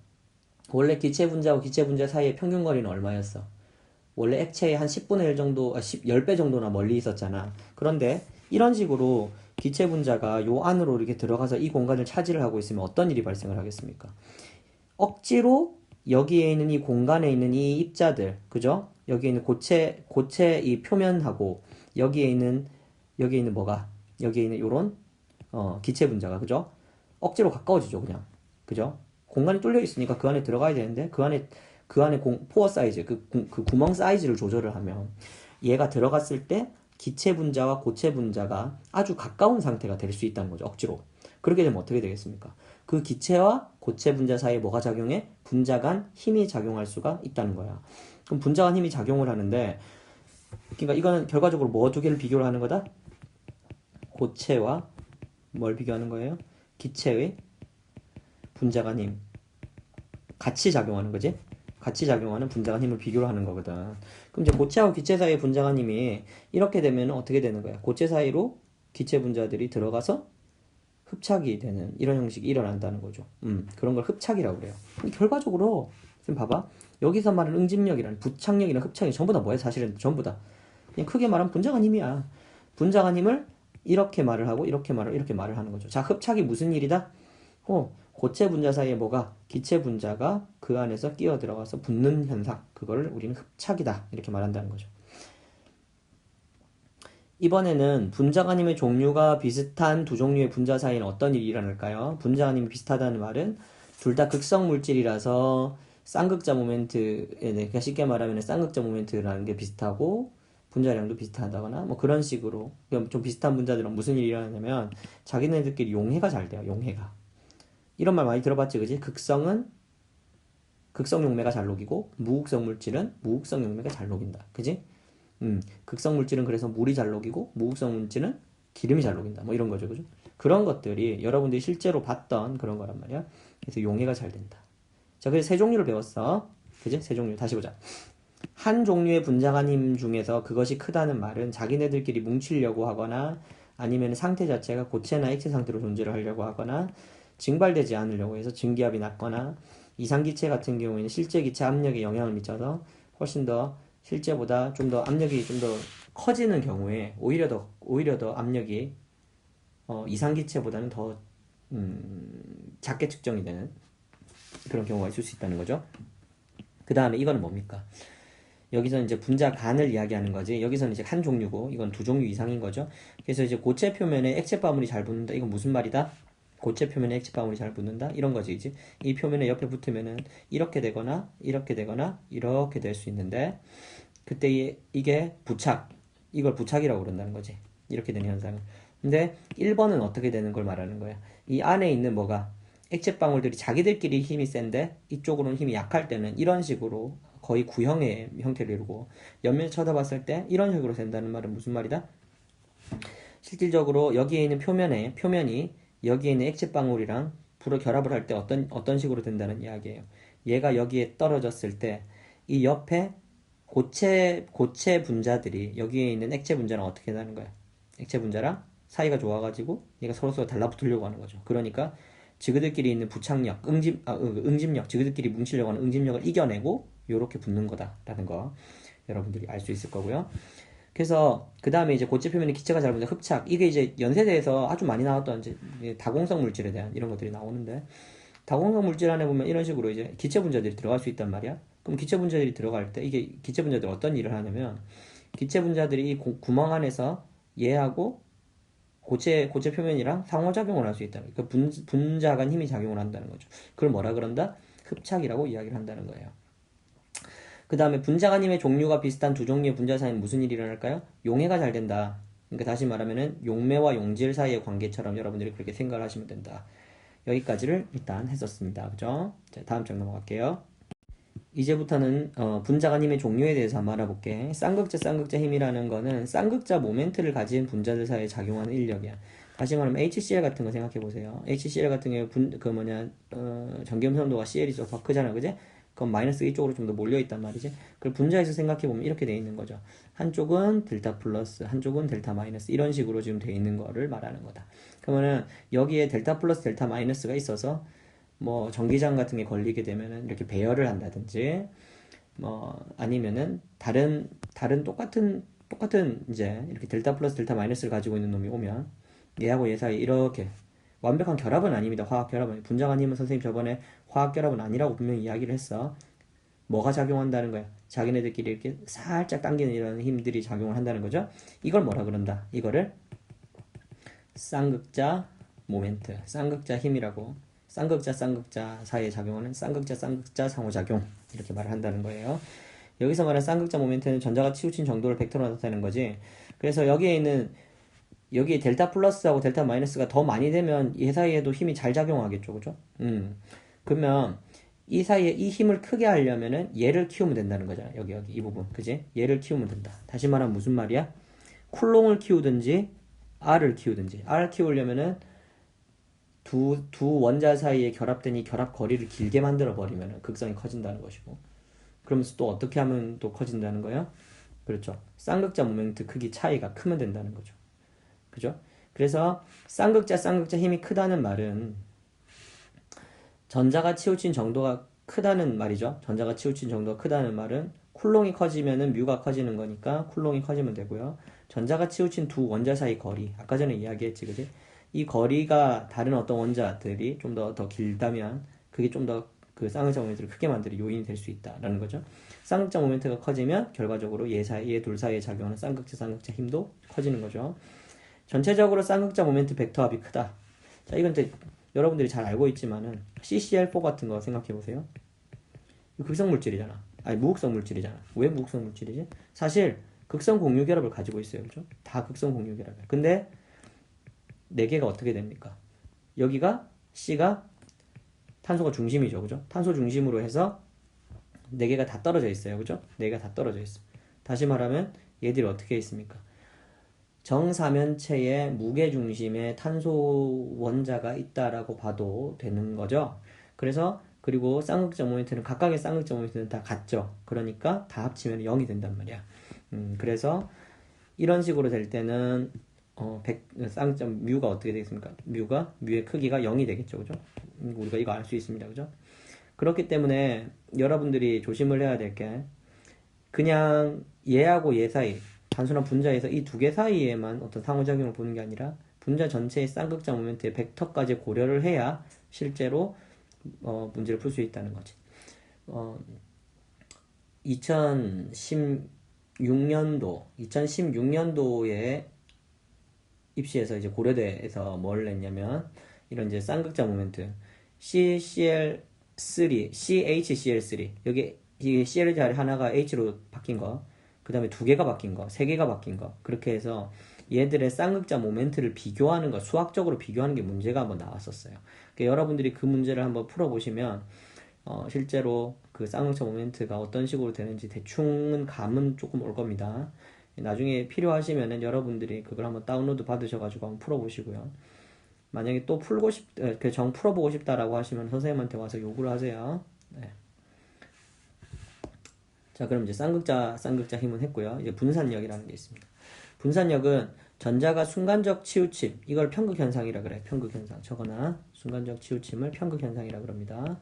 원래 기체 분자와 기체 분자 사이의 평균 거리는 얼마였어? 원래 액체의 한 10분의 1 정도, 10배 정도나 멀리 있었잖아. 그런데 이런 식으로 기체 분자가 요 안으로 이렇게 들어가서 이 공간을 차지를 하고 있으면 어떤 일이 발생을 하겠습니까? 억지로 여기에 있는 이 공간에 있는 이 입자들, 그죠? 여기에 있는 고체 이 표면하고 여기에 있는 뭐가? 여기에 있는 요런 기체 분자가, 그죠? 억지로 가까워지죠, 그냥. 그죠? 공간이 뚫려 있으니까 그 안에 들어가야 되는데 그 안에 포어 사이즈, 그 구멍 사이즈를 조절을 하면 얘가 들어갔을 때 기체 분자와 고체 분자가 아주 가까운 상태가 될 수 있다는 거죠, 억지로. 그렇게 되면 어떻게 되겠습니까? 그 기체와 고체 분자 사이에 뭐가 작용해? 분자 간 힘이 작용할 수가 있다는 거야. 그럼 분자 간 힘이 작용을 하는데, 그러니까 이거는 결과적으로 뭐 두 개를 비교를 하는 거다? 고체와 뭘 비교하는 거예요? 기체의 분자 간 힘. 같이 작용하는 거지? 같이 작용하는 분자 간 힘을 비교를 하는 거거든. 그럼 이제 고체하고 기체 사이의 분자 간 힘이 이렇게 되면 어떻게 되는 거야? 고체 사이로 기체 분자들이 들어가서 흡착이 되는 이런 형식이 일어난다는 거죠. 그런 걸 흡착이라고 그래요. 결과적으로 지금 봐봐. 여기서 말하는 응집력이란 부착력이랑 흡착이 전부 다 뭐야? 사실은 전부 다 그냥 크게 말하면 분자 간 힘이야. 분자 간 힘을 이렇게 말을 하고 이렇게 말을 하는 거죠. 자, 흡착이 무슨 일이다? 고체 분자 사이에 뭐가 기체 분자가 그 안에서 끼어 들어가서 붙는 현상, 그거를 우리는 흡착이다 이렇게 말한다는 거죠. 이번에는 분자 간 힘의 종류가 비슷한 두 종류의 분자 사이에는 어떤 일이 일어날까요? 분자 간 힘이 비슷하다는 말은 둘 다 극성 물질이라서 쌍극자 모멘트, 그러니까 쉽게 말하면 쌍극자 모멘트라는 게 비슷하고 분자량도 비슷하다거나 뭐 그런 식으로 좀 비슷한 분자들은 무슨 일이 일어나냐면 자기네들끼리 용해가 잘 돼요. 용해가. 이런 말 많이 들어봤지, 그지? 극성은 극성 용매가 잘 녹이고 무극성 물질은 무극성 용매가 잘 녹인다, 그지? 극성 물질은 그래서 물이 잘 녹이고 무극성 물질은 기름이 잘 녹인다, 뭐 이런 거죠, 그죠? 그런 것들이 여러분들이 실제로 봤던 그런 거란 말이야. 그래서 용해가 잘 된다. 자, 그래서 세 종류를 배웠어, 그지? 세 종류 다시 보자. 한 종류의 분자 간 힘 중에서 그것이 크다는 말은 자기네들끼리 뭉치려고 하거나 아니면 상태 자체가 고체나 액체 상태로 존재를 하려고 하거나 증발되지 않으려고 해서 증기압이 낮거나 이상기체 같은 경우에는 실제 기체 압력에 영향을 미쳐서 훨씬 더 실제보다 좀 더 압력이 좀 더 커지는 경우에 오히려 더 압력이 이상기체보다는 더 작게 측정이 되는 그런 경우가 있을 수 있다는 거죠. 그 다음에 이거는 뭡니까? 여기서는 이제 분자 간을 이야기하는 거지. 여기서는 이제 한 종류고 이건 두 종류 이상인 거죠. 그래서 이제 고체 표면에 액체 바물이 잘 붙는다. 이건 무슨 말이다? 고체 표면에 액체 바물이 잘 붙는다. 이런 거지, 이제. 이 표면에 옆에 붙으면은 이렇게 되거나 이렇게 되거나 이렇게 될 수 있는데 그때 이게 부착. 이걸 부착이라고 그런다는 거지. 이렇게 되는 현상은. 근데 1번은 어떻게 되는 걸 말하는 거야? 이 안에 있는 뭐가 액체 방울들이 자기들끼리 힘이 센데 이쪽으로는 힘이 약할 때는 이런 식으로 거의 구형의 형태를 이루고 옆면에서 쳐다봤을 때 이런 식으로 된다는 말은 무슨 말이다? 실질적으로 여기에 있는 표면이 여기에 있는 액체 방울이랑 불을 결합을 할 때 어떤 식으로 된다는 이야기예요. 얘가 여기에 떨어졌을 때 이 옆에 고체 분자들이 여기에 있는 액체 분자랑 어떻게 되는 거야? 액체 분자랑 사이가 좋아가지고 얘가 서로 달라붙으려고 하는 거죠. 그러니까 지그들끼리 있는 부착력, 응집력, 지그들끼리 뭉치려고 하는 응집력을 이겨내고 요렇게 붙는 거다라는 거 여러분들이 알 수 있을 거고요. 그래서 그 다음에 이제 고체 표면에 기체가 잘 붙는 흡착, 이게 이제 연세대에서 아주 많이 나왔던 이제 다공성 물질에 대한 이런 것들이 나오는데, 다공성 물질 안에 보면 이런 식으로 이제 기체 분자들이 들어갈 수 있단 말이야. 그럼 기체 분자들이 들어갈 때 이게 기체 분자들이 어떤 일을 하냐면, 기체 분자들이 이 구멍 안에서 얘하고 고체 표면이랑 상호작용을 할 수 있다는 거예요. 그 분자 간 힘이 작용을 한다는 거죠. 그걸 뭐라 그런다? 흡착이라고 이야기를 한다는 거예요. 그 다음에 분자 간 힘의 종류가 비슷한 두 종류의 분자 사이는 무슨 일이 일어날까요? 용해가 잘 된다. 그러니까 다시 말하면은 용매와 용질 사이의 관계처럼 여러분들이 그렇게 생각을 하시면 된다. 여기까지를 일단 했었습니다. 그죠? 자, 다음 장 넘어갈게요. 이제부터는 분자 간 힘의 종류에 대해서 한번 알아볼게. 쌍극자 힘이라는 거는 쌍극자 모멘트를 가진 분자들 사이에 작용하는 인력이야. 다시 말하면 HCl 같은 거 생각해 보세요. HCl 같은 경우에 전기음성도가 CL이 더 크잖아, 그지? 그럼 마이너스 이쪽으로 좀 더 몰려 있단 말이지. 그걸 분자에서 생각해 보면 이렇게 돼 있는 거죠. 한쪽은 델타 플러스, 한쪽은 델타 마이너스, 이런 식으로 지금 돼 있는 거를 말하는 거다. 그러면은 여기에 델타 플러스, 델타 마이너스가 있어서 뭐 전기장 같은 게 걸리게 되면은 이렇게 배열을 한다든지, 뭐 아니면은 다른 똑같은 이제 이렇게 델타 플러스 델타 마이너스를 가지고 있는 놈이 오면 얘하고 얘 사이 이렇게 완벽한 결합은 아닙니다. 화학 결합은. 분자 간 힘은 선생님 저번에 화학 결합은 아니라고 분명히 이야기를 했어. 뭐가 작용한다는 거야? 자기네들끼리 이렇게 살짝 당기는 이런 힘들이 작용을 한다는 거죠. 이걸 뭐라 그런다? 이거를 쌍극자 모멘트, 쌍극자 힘이라고, 쌍극자 사이에 작용하는 쌍극자 상호작용, 이렇게 말을 한다는 거예요. 여기서 말하는 쌍극자 모멘트는 전자가 치우친 정도를 벡터로 나타내는 거지. 그래서 여기에 델타 플러스하고 델타 마이너스가 더 많이 되면 얘 사이에도 힘이 잘 작용하겠죠, 그죠? 그러면 이 사이에 이 힘을 크게 하려면은 얘를 키우면 된다는 거잖아. 여기 이 부분, 그지? 얘를 키우면 된다. 다시 말하면 무슨 말이야? 쿨롱을 키우든지 R을 키우든지. R 키우려면은 두 원자 사이에 결합된 이 결합 거리를 길게 만들어 버리면 극성이 커진다는 것이고, 그러면서 또 어떻게 하면 또 커진다는 거예요? 그렇죠. 쌍극자 모멘트 크기 차이가 크면 된다는 거죠. 그죠? 그래서 쌍극자 힘이 크다는 말은 전자가 치우친 정도가 크다는 말이죠. 전자가 치우친 정도가 크다는 말은 쿨롱이 커지면은 뮤가 커지는 거니까 쿨롱이 커지면 되고요. 전자가 치우친 두 원자 사이 거리, 아까 전에 이야기했지, 그지? 이 거리가 다른 어떤 원자들이 좀 더 길다면 그게 좀 더 그 쌍극자 모멘트를 크게 만드는 요인이 될 수 있다라는 거죠. 쌍극자 모멘트가 커지면 결과적으로 얘 둘 사이에 작용하는 쌍극자 힘도 커지는 거죠. 전체적으로 쌍극자 모멘트 벡터 합이 크다. 자, 이건 이제 여러분들이 잘 알고 있지만은 CCl4 같은 거 생각해 보세요. 극성 물질이잖아. 아니, 무극성 물질이잖아. 왜 무극성 물질이지? 사실 극성 공유 결합을 가지고 있어요. 그죠? 다 극성 공유 결합이에요. 근데 네 개가 어떻게 됩니까? 여기가 C가 탄소가 중심이죠. 그죠? 탄소 중심으로 해서 네 개가 다 떨어져 있어요. 그죠? 네 개가 다 떨어져 있어. 다시 말하면 얘들이 어떻게 있습니까? 정사면체의 무게 중심에 탄소 원자가 있다라고 봐도 되는 거죠. 그래서 그리고 쌍극자 모멘트는 각각의 쌍극자 모멘트는 다 같죠. 그러니까 다 합치면 0이 된단 말이야. 그래서 이런 식으로 될 때는 쌍극자 뮤가 어떻게 되겠습니까? 뮤의 크기가 0이 되겠죠. 그죠? 우리가 이거 알 수 있습니다. 그죠? 그렇기 때문에 여러분들이 조심을 해야 될 게, 그냥 얘하고 얘 사이, 단순한 분자에서 이 두 개 사이에만 어떤 상호작용을 보는 게 아니라 분자 전체의 쌍극자 모멘트의 벡터까지 고려를 해야 실제로 문제를 풀 수 있다는 거지. 2016년도에 입시에서 이제 고려대에서 뭘 냈냐면 이런 이제 쌍극자 모멘트 CHCl3 여기 이 CL 자리 하나가 H로 바뀐 거, 그 다음에 두 개가 바뀐 거, 세 개가 바뀐 거, 그렇게 해서 얘들의 쌍극자 모멘트를 비교하는 거, 수학적으로 비교하는 게 문제가 한번 나왔었어요. 그러니까 여러분들이 그 문제를 한번 풀어보시면 실제로 그 쌍극자 모멘트가 어떤 식으로 되는지 대충은 감은 조금 올 겁니다. 나중에 필요하시면은 여러분들이 그걸 한번 다운로드 받으셔가지고 한번 풀어보시고요. 만약에 또 정 풀어보고 싶다라고 하시면 선생님한테 와서 요구를 하세요. 네. 자, 그럼 이제 쌍극자 힘은 했고요. 이제 분산력이라는 게 있습니다. 분산력은 전자가 순간적 치우침, 이걸 편극현상이라 그래. 편극현상. 저거나 순간적 치우침을 편극현상이라 그럽니다.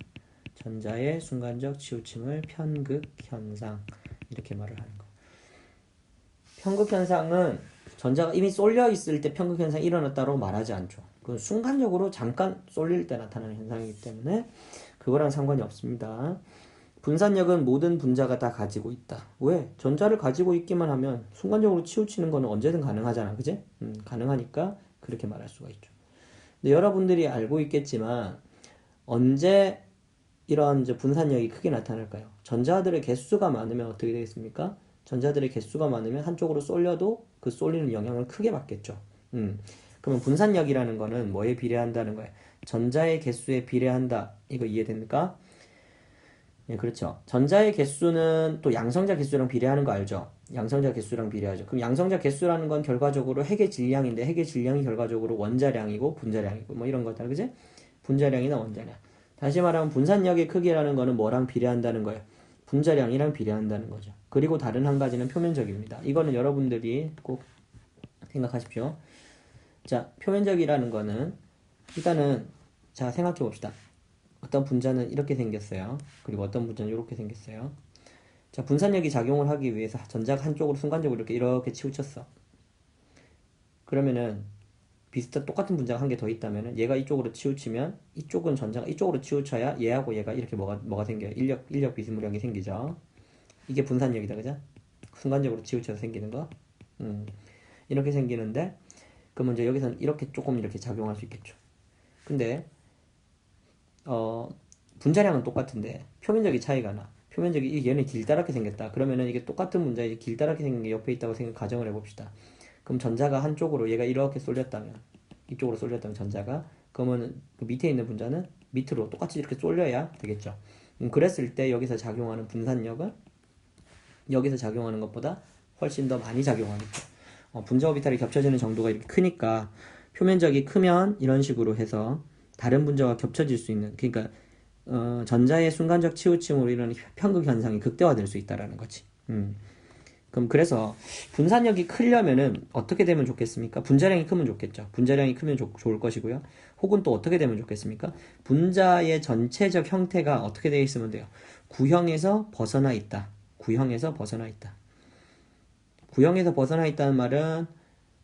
전자의 순간적 치우침을 편극현상, 이렇게 말을 하는 거. 편극현상은 전자가 이미 쏠려 있을 때 편극현상이 일어났다고 말하지 않죠. 그건 순간적으로 잠깐 쏠릴 때 나타나는 현상이기 때문에 그거랑 상관이 없습니다. 분산력은 모든 분자가 다 가지고 있다. 왜? 전자를 가지고 있기만 하면 순간적으로 치우치는 거는 언제든 가능하잖아. 그지? 가능하니까 그렇게 말할 수가 있죠. 근데 여러분들이 알고 있겠지만 언제 이런 이제 분산력이 크게 나타날까요? 전자들의 개수가 많으면 어떻게 되겠습니까? 전자들의 개수가 많으면 한쪽으로 쏠려도 그 쏠리는 영향을 크게 받겠죠. 그러면 분산력이라는 거는 뭐에 비례한다는 거예요? 전자의 개수에 비례한다. 이거 이해됩니까? 예, 그렇죠. 전자의 개수는 또 양성자 개수랑 비례하는 거 알죠? 양성자 개수랑 비례하죠. 그럼 양성자 개수라는 건 결과적으로 핵의 질량인데 핵의 질량이 결과적으로 원자량이고 분자량이고 뭐 이런 거다. 그지? 분자량이나 원자량. 다시 말하면 분산력의 크기라는 거는 뭐랑 비례한다는 거예요? 분자량이랑 비례한다는 거죠. 그리고 다른 한 가지는 표면적입니다. 이거는 여러분들이 꼭 생각하십시오. 자, 표면적이라는 거는 일단은 자, 생각해 봅시다. 어떤 분자는 이렇게 생겼어요. 그리고 어떤 분자는 이렇게 생겼어요. 자, 분산력이 작용을 하기 위해서 전자가 한쪽으로 순간적으로 이렇게 치우쳤어. 그러면은 똑같은 분자가 한 개 더 있다면은 얘가 이쪽으로 치우치면 이쪽은 전자가 이쪽으로 치우쳐야 얘하고 얘가 이렇게 뭐가 생겨요? 인력 비스무리하게 생기죠. 이게 분산력이다, 그죠? 순간적으로 치우쳐서 생기는 거. 이렇게 생기는데 그러면 이제 여기서는 이렇게 조금 이렇게 작용할 수 있겠죠. 근데 분자량은 똑같은데 표면적이 차이가 나. 표면적이 얘는 길다랗게 생겼다. 그러면은 이게 똑같은 분자에 길다랗게 생긴 게 옆에 있다고 가정을 해봅시다. 그럼 전자가 한쪽으로 얘가 이렇게 쏠렸다면 이쪽으로 쏠렸다면 전자가 그러면 그 밑에 있는 분자는 밑으로 똑같이 이렇게 쏠려야 되겠죠. 그랬을 때 여기서 작용하는 분산력은 여기서 작용하는 것보다 훨씬 더 많이 작용하겠죠. 분자 오비탈이 겹쳐지는 정도가 이렇게 크니까 표면적이 크면 이런 식으로 해서 다른 분자와 겹쳐질 수 있는, 그러니까 전자의 순간적 치우침으로 일어나는 편극 현상이 극대화될 수 있다라는 거지. 그럼 그래서 분산력이 크려면은 어떻게 되면 좋겠습니까? 분자량이 크면 좋겠죠. 분자량이 크면 좋을 것이고요. 혹은 또 어떻게 되면 좋겠습니까? 분자의 전체적 형태가 어떻게 되어 있으면 돼요? 구형에서 벗어나 있다. 구형에서 벗어나 있다. 구형에서 벗어나 있다는 말은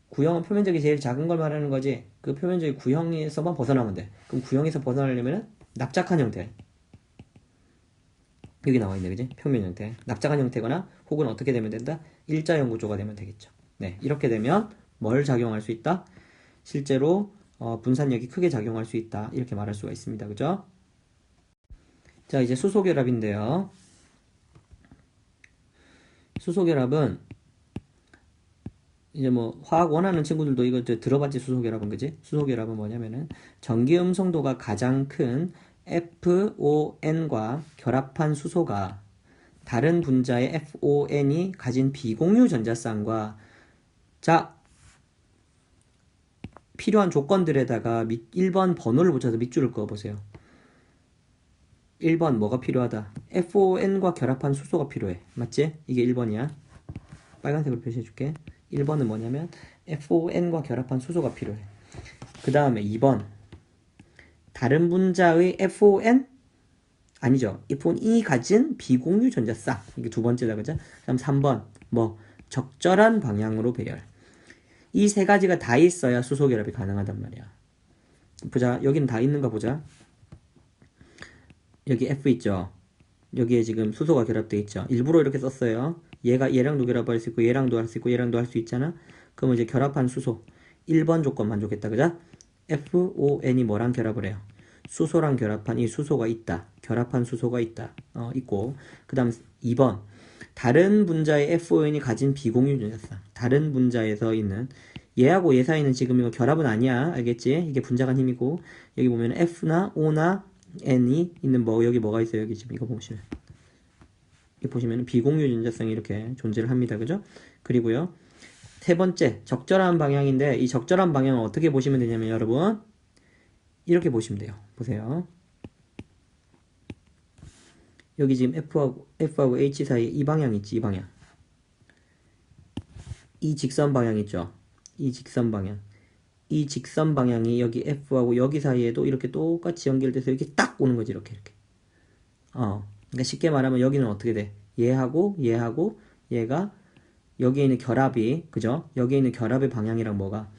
구형은 표면적이 제일 작은 걸 말하는 거지. 그 표면적이 구형에서만 벗어나면 돼. 그럼 구형에서 벗어나려면 납작한 형태. 여기 나와 있네, 그지? 평면 형태. 납작한 형태거나 혹은 어떻게 되면 된다? 일자형 구조가 되면 되겠죠. 네, 이렇게 되면 뭘 작용할 수 있다? 실제로 분산력이 크게 작용할 수 있다. 이렇게 말할 수가 있습니다. 그죠? 자, 이제 수소결합인데요. 수소결합은 이제 뭐 화학 원하는 친구들도 이거 들어봤지. 수소결합은, 그지? 수소결합은 뭐냐면은 전기 음성도가 가장 큰 FON과 결합한 수소가 다른 분자의 FON이 가진 비공유 전자쌍과 자 필요한 조건들에다가 1번 번호를 붙여서 밑줄을 그어보세요. 1번 뭐가 필요하다? FON과 결합한 수소가 필요해. 맞지? 이게 1번이야. 빨간색으로 표시해줄게. 1번은 뭐냐면 FON과 결합한 수소가 필요해. 그 다음에 2번 다른 분자의 FON? 아니죠. FON이 가진 비공유 전자쌍. 이게 두 번째다, 그죠? 그다음 3번 뭐 적절한 방향으로 배열. 이 세 가지가 다 있어야 수소 결합이 가능하단 말이야. 보자. 여기는 다 있는가 보자. 여기 F 있죠. 여기에 지금 수소가 결합되어 있죠. 일부러 이렇게 썼어요. 얘가 얘랑도 결합할 수 있고 얘랑도 할 수 있고 얘랑도 할 수 있잖아. 그러면 이제 결합한 수소 1번 조건 만족했다, 그죠? FON이 뭐랑 결합을 해요? 수소랑 결합한 이 수소가 있다. 결합한 수소가 있다. 있고. 그 다음 2번. 다른 분자의 FON이 가진 비공유 전자쌍. 다른 분자에서 있는 얘하고 얘 사이는 지금 이거 결합은 아니야. 알겠지? 이게 분자 간 힘이고. 여기 보면 F나 O나 N이 있는 여기 뭐가 있어요? 여기 지금 이거 보시면. 여기 보시면 비공유 전자쌍이 이렇게 존재를 합니다. 그죠? 그리고요. 세 번째, 적절한 방향인데 이 적절한 방향을 어떻게 보시면 되냐면 여러분 이렇게 보시면 돼요. 보세요. 여기 지금 F하고 H 사이에 이 방향 있지, 이 방향. 이 직선 방향 있죠? 이 직선 방향. 이 직선 방향이 여기 F하고 여기 사이에도 이렇게 똑같이 연결돼서 이렇게 딱 오는 거지, 이렇게. 그러니까 쉽게 말하면 여기는 어떻게 돼? 얘하고 얘가 여기에 있는 결합이, 그죠? 여기에 있는 결합의 방향이랑 뭐가?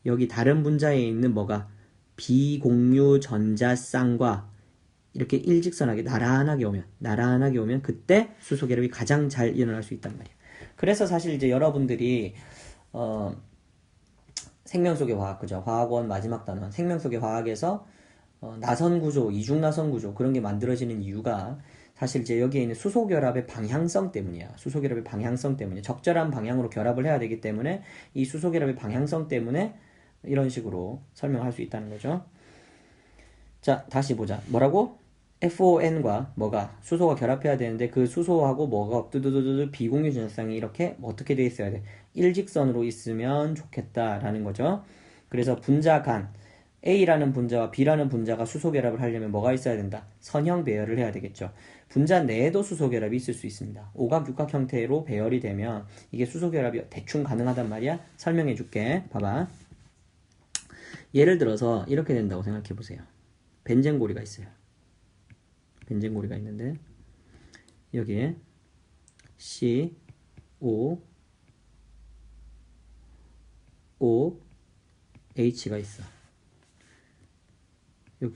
여기 다른 분자에 있는 뭐가? 비공유 전자쌍과 이렇게 일직선하게 나란하게 오면 그때 수소 결합이 가장 잘 일어날 수 있단 말이에요. 그래서 사실 이제 여러분들이 생명 속의 화학, 그죠? 화학원 마지막 단원 생명 속의 화학에서 나선 구조, 이중 나선 구조 그런 게 만들어지는 이유가 사실 이제 여기에 있는 수소 결합의 방향성 때문이야. 수소 결합의 방향성 때문에 적절한 방향으로 결합을 해야 되기 때문에 이 수소 결합의 방향성 때문에 이런 식으로 설명할 수 있다는 거죠. 자, 다시 보자. 뭐라고? FON과 뭐가 수소가 결합해야 되는데 그 수소하고 뭐가 뚜두두두 비공유 전자쌍이 이렇게 어떻게 돼 있어야 돼? 일직선으로 있으면 좋겠다라는 거죠. 그래서 분자 간 A라는 분자와 B라는 분자가 수소 결합을 하려면 뭐가 있어야 된다? 선형 배열을 해야 되겠죠. 분자 내에도 수소 결합이 있을 수 있습니다. 오각 육각 형태로 배열이 되면 이게 수소 결합이 대충 가능하단 말이야. 설명해 줄게. 봐봐. 예를 들어서 이렇게 된다고 생각해 보세요. 벤젠고리가 있어요. 벤젠고리가 있는데 여기에 C, O, O, H가 있어.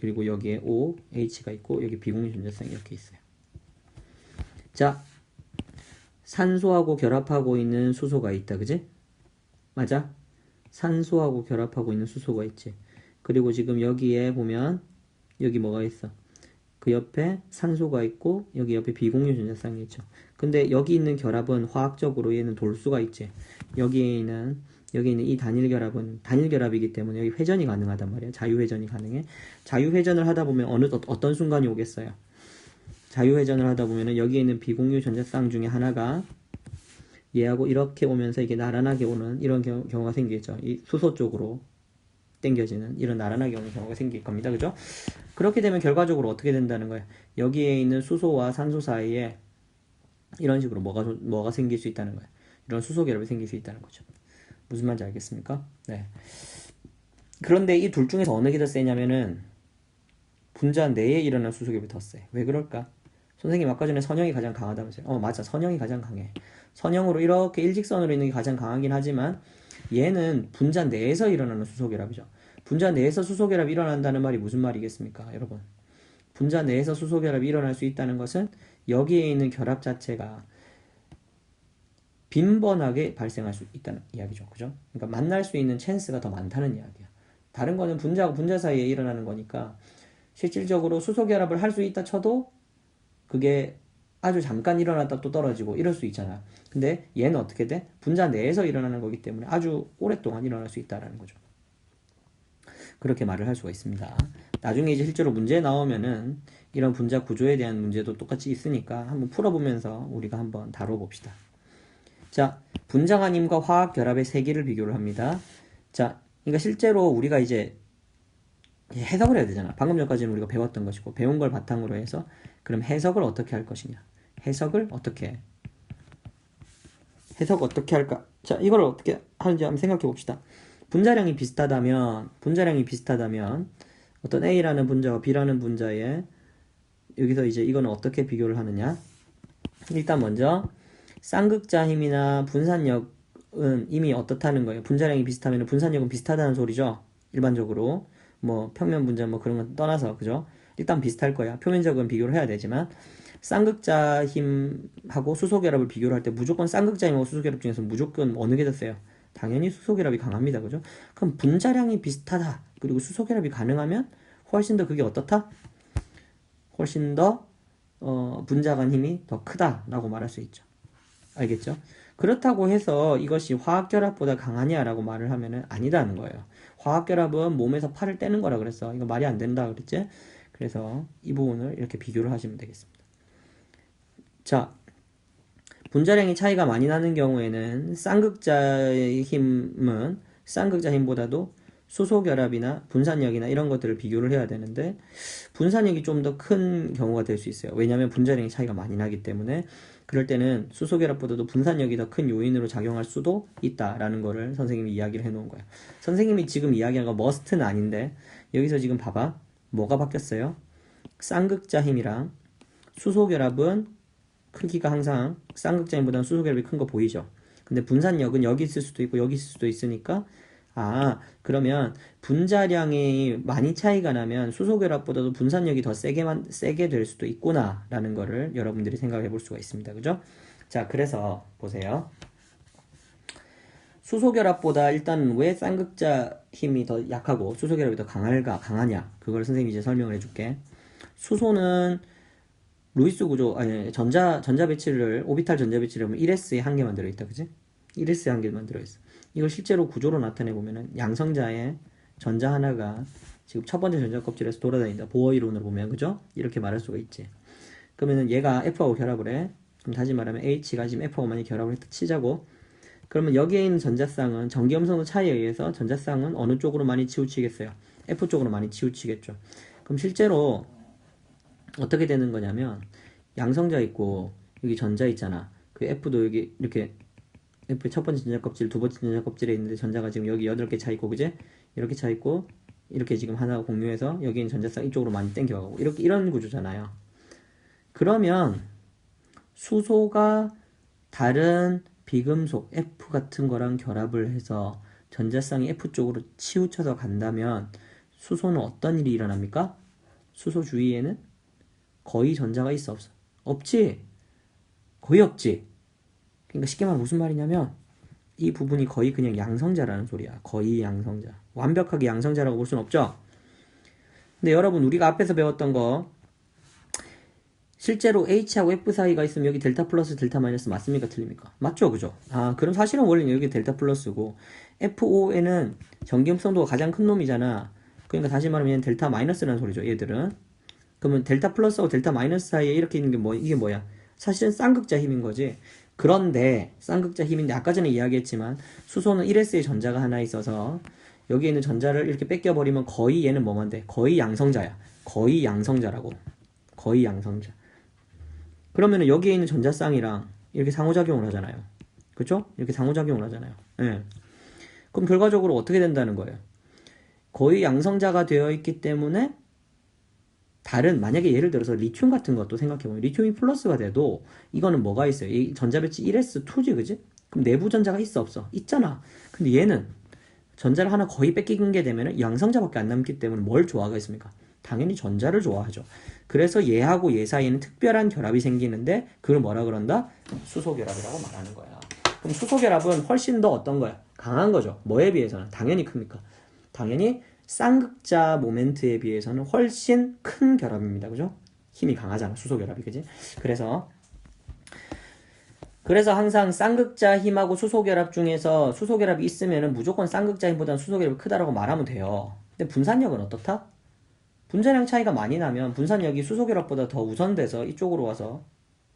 그리고 여기에 O, H가 있고 여기 비공유 전자쌍이 이렇게 있어요. 자, 산소하고 결합하고 있는 수소가 있다. 그지? 맞아? 산소하고 결합하고 있는 수소가 있지. 그리고 지금 여기에 보면 여기 뭐가 있어? 그 옆에 산소가 있고 여기 옆에 비공유 전자쌍이 있죠. 근데 여기 있는 결합은 화학적으로 얘는 돌수가 있지. 여기 있는 이 단일 결합은 단일 결합이기 때문에 여기 회전이 가능하단 말이야. 자유회전이 가능해. 자유회전을 하다 보면 어떤 순간이 오겠어요. 자유회전을 하다 보면은 여기에 있는 비공유 전자쌍 중에 하나가 얘하고 이렇게 오면서 이게 나란하게 오는 이런 경우가 생기겠죠. 이 수소 쪽으로 당겨지는 이런 나란하게 오는 경우가 생길 겁니다. 그죠? 그렇게 되면 결과적으로 어떻게 된다는 거예요? 여기에 있는 수소와 산소 사이에 이런 식으로 뭐가 생길 수 있다는 거예요. 이런 수소 결합이 생길 수 있다는 거죠. 무슨 말인지 알겠습니까? 네. 그런데 이 둘 중에서 어느 게 더 세냐면은 분자 내에 일어난 수소 결합이 더 세. 왜 그럴까? 선생님 아까 전에 선형이 가장 강하다면서요. 맞아. 선형이 가장 강해. 선형으로 이렇게 일직선으로 있는 게 가장 강하긴 하지만 얘는 분자 내에서 일어나는 수소 결합이죠. 분자 내에서 수소 결합이 일어난다는 말이 무슨 말이겠습니까, 여러분? 분자 내에서 수소 결합이 일어날 수 있다는 것은 여기에 있는 결합 자체가 빈번하게 발생할 수 있다는 이야기죠. 그죠? 그러니까 만날 수 있는 찬스가 더 많다는 이야기야. 다른 거는 분자하고 분자 사이에 일어나는 거니까 실질적으로 수소 결합을 할 수 있다 쳐도 그게 아주 잠깐 일어났다 또 떨어지고 이럴 수 있잖아. 근데 얘는 어떻게 돼? 분자 내에서 일어나는 거기 때문에 아주 오랫동안 일어날 수 있다라는 거죠. 그렇게 말을 할 수가 있습니다. 나중에 이제 실제로 문제 나오면은 이런 분자 구조에 대한 문제도 똑같이 있으니까 한번 풀어보면서 우리가 한번 다뤄봅시다. 자, 분자 간임과 화학 결합의 세기를 비교를 합니다. 자, 그러니까 실제로 우리가 이제 해석을 해야 되잖아. 방금 전까지는 우리가 배웠던 것이고 배운 걸 바탕으로 해서 그럼 해석을 어떻게 할 것이냐. 해석을 어떻게 해? 해석 어떻게 할까? 자, 이걸 어떻게 하는지 한번 생각해 봅시다. 분자량이 비슷하다면 어떤 A라는 분자와 B라는 분자에 여기서 이제 이거는 어떻게 비교를 하느냐? 일단 먼저 쌍극자 힘이나 분산력은 이미 어떻다는 거예요. 분자량이 비슷하면 분산력은 비슷하다는 소리죠. 일반적으로 뭐 평면 분자 뭐 그런 건 떠나서 그죠? 일단 비슷할 거야. 표면적은 비교를 해야 되지만 쌍극자 힘하고 수소 결합을 비교를 할 때 무조건 쌍극자 힘하고 수소 결합 중에서 무조건 어느 게 더 세요? 당연히 수소 결합이 강합니다. 그죠? 그럼 분자량이 비슷하다. 그리고 수소 결합이 가능하면 훨씬 더 그게 어떻다? 훨씬 더 분자 간 힘이 더 크다라고 말할 수 있죠. 알겠죠? 그렇다고 해서 이것이 화학결합보다 강하냐라고 말을 하면은 아니다는 거예요. 화학결합은 몸에서 팔을 떼는 거라 그랬어. 이거 말이 안 된다 그랬지? 그래서 이 부분을 이렇게 비교를 하시면 되겠습니다. 자, 분자량이 차이가 많이 나는 경우에는 쌍극자의 힘은 쌍극자 힘보다도 수소결합이나 분산력이나 이런 것들을 비교를 해야 되는데 분산력이 좀 더 큰 경우가 될 수 있어요. 왜냐하면 분자량이 차이가 많이 나기 때문에 그럴 때는 수소결합보다도 분산력이 더 큰 요인으로 작용할 수도 있다라는 거를 선생님이 이야기를 해놓은 거예요. 선생님이 지금 이야기한 거 머스트는 아닌데 여기서 지금 봐봐. 뭐가 바뀌었어요? 쌍극자 힘이랑 수소결합은 크기가 항상 쌍극자힘보다는 수소결합이 큰 거 보이죠? 근데 분산력은 여기 있을 수도 있고 여기 있을 수도 있으니까 그러면 분자량이 많이 차이가 나면 수소결합보다도 분산력이 더 세게 될 수도 있구나 라는 거를 여러분들이 생각해 볼 수가 있습니다. 그죠? 자, 그래서 보세요. 수소결합보다 일단 왜 쌍극자 힘이 더 약하고 수소결합이 더 강하냐 그걸 선생님이 이제 설명을 해줄게. 수소는 루이스 구조, 아니, 전자 배치를, 오비탈 전자 배치를 하면 1s에 한 개만 들어있다, 그지? 1s에 한 개만 들어있어. 이걸 실제로 구조로 나타내보면은, 양성자에 전자 하나가 지금 첫 번째 전자 껍질에서 돌아다닌다. 보어 이론으로 보면, 그죠? 이렇게 말할 수가 있지. 그러면은 얘가 F하고 결합을 해. 그럼 다시 말하면 H가 지금 F하고 많이 결합을 했다 치자고. 그러면 여기에 있는 전자쌍은 전기음성도 차이에 의해서 전자쌍은 어느 쪽으로 많이 치우치겠어요? F 쪽으로 많이 치우치겠죠. 그럼 실제로 어떻게 되는 거냐면 양성자 있고 여기 전자 있잖아. 그 F도 여기 이렇게 F의 첫 번째 전자 껍질, 두 번째 전자 껍질에 있는데 전자가 지금 여기 8개 차 있고 그제? 이렇게 차 있고 이렇게 지금 하나 공유해서 여기 있는 전자쌍 이쪽으로 많이 땡겨가고 이렇게 이런 구조잖아요. 그러면 수소가 다른 비금속 F 같은 거랑 결합을 해서 전자쌍이 F 쪽으로 치우쳐서 간다면 수소는 어떤 일이 일어납니까? 수소 주위에는 거의 전자가 있어 없어? 없지. 거의 없지. 그러니까 쉽게 말하면 무슨 말이냐면 이 부분이 거의 그냥 양성자라는 소리야. 거의 양성자. 완벽하게 양성자라고 볼 수는 없죠. 근데 여러분 우리가 앞에서 배웠던 거 실제로 H하고 F 사이가 있으면 여기 델타 플러스 델타 마이너스 맞습니까? 틀립니까? 맞죠? 그죠? 그럼 사실은 원래는 여기 델타 플러스고 FO에는 전기음성도가 가장 큰 놈이잖아. 그러니까 다시 말하면 얘는 델타 마이너스라는 소리죠. 얘들은. 그러면 델타 플러스하고 델타 마이너스 사이에 이렇게 있는 게 이게 뭐야? 사실은 쌍극자 힘인 거지. 그런데 쌍극자 힘인데 아까 전에 이야기했지만 수소는 1s의 전자가 하나 있어서 여기에 있는 전자를 이렇게 뺏겨버리면 거의 얘는 뭐만 돼? 거의 양성자야. 거의 양성자라고. 거의 양성자. 그러면은 여기에 있는 전자쌍이랑 이렇게 상호작용을 하잖아요. 그쵸? 이렇게 상호작용을 하잖아요. 예. 그럼 결과적으로 어떻게 된다는 거예요? 거의 양성자가 되어 있기 때문에 다른 만약에 예를 들어서 리튬 같은 것도 생각해보면 리튬이 플러스가 돼도 이거는 뭐가 있어요? 이 전자배치 1s2지 그지? 그럼 내부 전자가 있어 없어? 있잖아. 근데 얘는 전자를 하나 거의 뺏기게 되면 양성자밖에 안 남기 때문에 뭘 좋아하겠습니까? 당연히 전자를 좋아하죠. 그래서 얘하고 얘 사이에는 특별한 결합이 생기는데 그걸 뭐라 그런다? 수소결합이라고 말하는 거야. 그럼 수소결합은 훨씬 더 어떤 거야? 강한 거죠. 뭐에 비해서는? 당연히 큽니까? 당연히 쌍극자 모멘트에 비해서는 훨씬 큰 결합입니다. 그죠? 힘이 강하잖아. 수소결합이. 그지? 그래서 항상 쌍극자 힘하고 수소결합 중에서 수소결합이 있으면은 무조건 쌍극자 힘보다는 수소결합이 크다라고 말하면 돼요. 근데 분산력은 어떻다? 분자량 차이가 많이 나면 분산력이 수소결합보다 더 우선돼서 이쪽으로 와서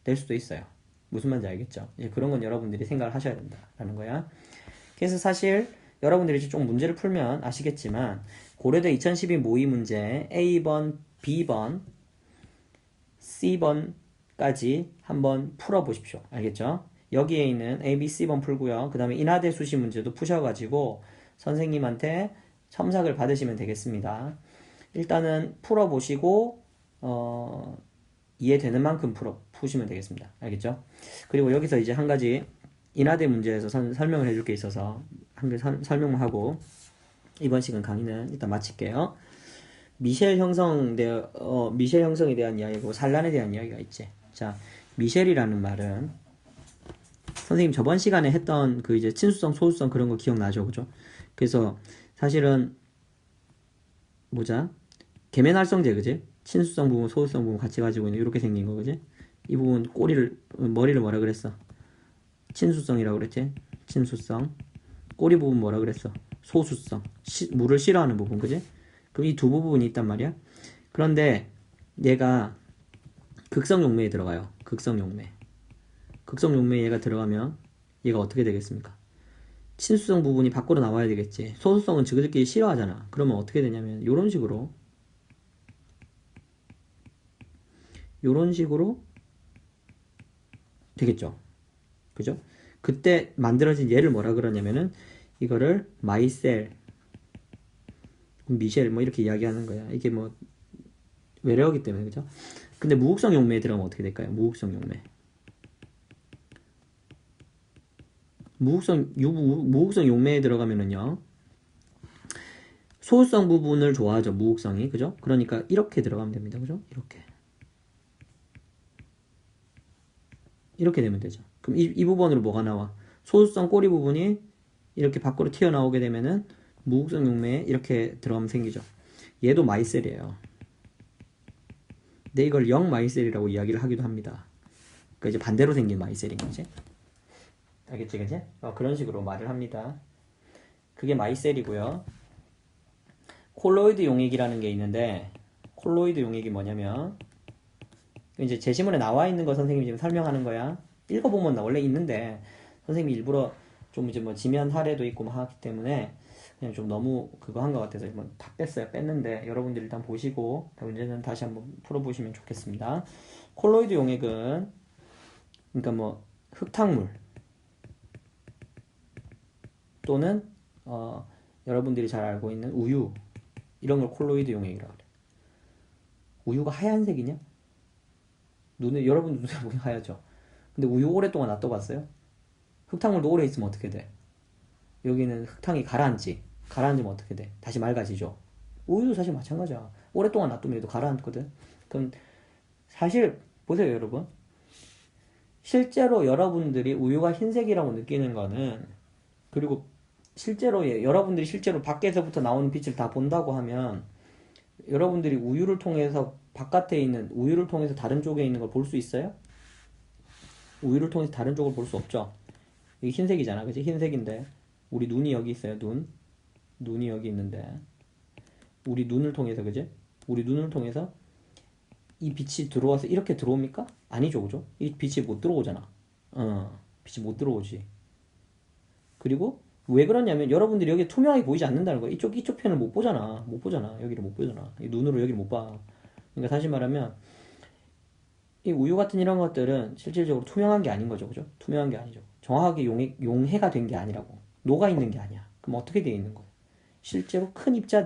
될 수도 있어요. 무슨 말인지 알겠죠? 그런 건 여러분들이 생각을 하셔야 된다라는 거야. 그래서 사실 여러분들이 좀 문제를 풀면 아시겠지만 고려대 2012 모의 문제 A번, B번, C번까지 한번 풀어보십시오. 알겠죠? 여기에 있는 A, B, C번 풀고요. 그 다음에 인하대 수시 문제도 푸셔가지고 선생님한테 첨삭을 받으시면 되겠습니다. 일단은 풀어보시고 이해되는 만큼 푸시면 되겠습니다. 알겠죠? 그리고 여기서 이제 한 가지 인하대 문제에서 설명을 해줄 게 있어서 한 개 설명만 하고 이번 시간 강의는 일단 마칠게요. 미셸 형성에 대한 이야기고 산란에 대한 이야기가 있지. 자, 미셸이라는 말은 선생님 저번 시간에 했던 그 이제 친수성, 소수성 그런 거 기억나죠? 그죠? 그래서 사실은 계면활성제, 그지? 친수성 부분, 소수성 부분 같이 가지고 있는 이렇게 생긴 거, 그지? 이 부분 머리를 뭐라 그랬어? 친수성이라고 그랬지? 친수성. 꼬리 부분 뭐라 그랬어? 소수성. 물을 싫어하는 부분, 그지? 그럼 이 두 부분이 있단 말이야. 그런데 얘가 극성용매에 들어가요. 극성용매. 극성 용매에 얘가 들어가면 얘가 어떻게 되겠습니까? 친수성 부분이 밖으로 나와야 되겠지. 소수성은 지그들끼리 싫어하잖아. 그러면 어떻게 되냐면 요런 식으로 되겠죠. 그죠? 그때 만들어진 얘를 뭐라 그러냐면은 이거를 마이셀, 미셸 뭐 이렇게 이야기하는 거야. 이게 뭐 외래어기 때문에 그죠? 근데 무극성 용매에 들어가면 어떻게 될까요? 무극성 용매. 무극성 용매에 들어가면은요. 소수성 부분을 좋아하죠. 무극성이. 그죠? 그러니까 이렇게 들어가면 됩니다. 그죠? 이렇게 되면 되죠. 그럼 이 부분으로 뭐가 나와? 소수성 꼬리 부분이 이렇게 밖으로 튀어나오게 되면은 무극성 용매에 이렇게 들어가면 생기죠. 얘도 마이셀이에요. 근데 이걸 영 마이셀이라고 이야기를 하기도 합니다. 그러니까 이제 반대로 생긴 마이셀인 거지. 알겠지, 그지? 그런 식으로 말을 합니다. 그게 마이셀이고요. 콜로이드 용액이라는 게 있는데, 콜로이드 용액이 뭐냐면, 이제 제시문에 나와 있는 거 선생님이 지금 설명하는 거야. 읽어보면 원래 있는데, 선생님이 일부러 좀 이제 뭐 지면 사례도 있고 뭐 하기 때문에, 그냥 좀 너무 그거 한 것 같아서 다 뺐는데, 여러분들 일단 보시고, 문제는 다시 한번 풀어보시면 좋겠습니다. 콜로이드 용액은, 그러니까 뭐, 흙탕물, 또는, 여러분들이 잘 알고 있는 우유, 이런 걸 콜로이드 용액이라고 그래. 우유가 하얀색이냐? 여러분 눈에 보기엔 하얗죠? 근데 우유 오랫동안 놔둬봤어요? 흙탕물도 오래 있으면 어떻게 돼? 여기는 흙탕이 가라앉으면 어떻게 돼? 다시 맑아지죠? 우유도 사실 마찬가지야. 오랫동안 놔두면 얘도 가라앉거든? 그럼 사실 보세요 여러분. 실제로 여러분들이 우유가 흰색이라고 느끼는 거는, 그리고 여러분들이 실제로 밖에서부터 나오는 빛을 다 본다고 하면, 여러분들이 우유를 통해서 바깥에 있는 우유를 통해서 다른 쪽에 있는 걸 볼 수 있어요? 우유를 통해서 다른 쪽을 볼 수 없죠. 이게 흰색이잖아, 그치? 흰색인데 우리 눈이 여기 있어요. 눈이 여기 있는데 우리 눈을 통해서, 그치? 우리 눈을 통해서 이 빛이 들어와서 이렇게 들어옵니까? 아니죠, 그죠? 이 빛이 못 들어오잖아. 빛이 못 들어오지. 그리고 왜 그러냐면 여러분들이 여기 투명하게 보이지 않는다는 거야. 이쪽 편을 못 보잖아. 여기를 못 보잖아. 눈으로 여기를 못 봐. 그러니까 다시 말하면 이 우유 같은 이런 것들은 실질적으로 투명한 게 아닌 거죠. 그죠? 투명한 게 아니죠. 정확하게 용해가 된 게 아니라고. 녹아 있는 게 아니야. 그럼 어떻게 돼 있는 거야? 실제로 큰 입자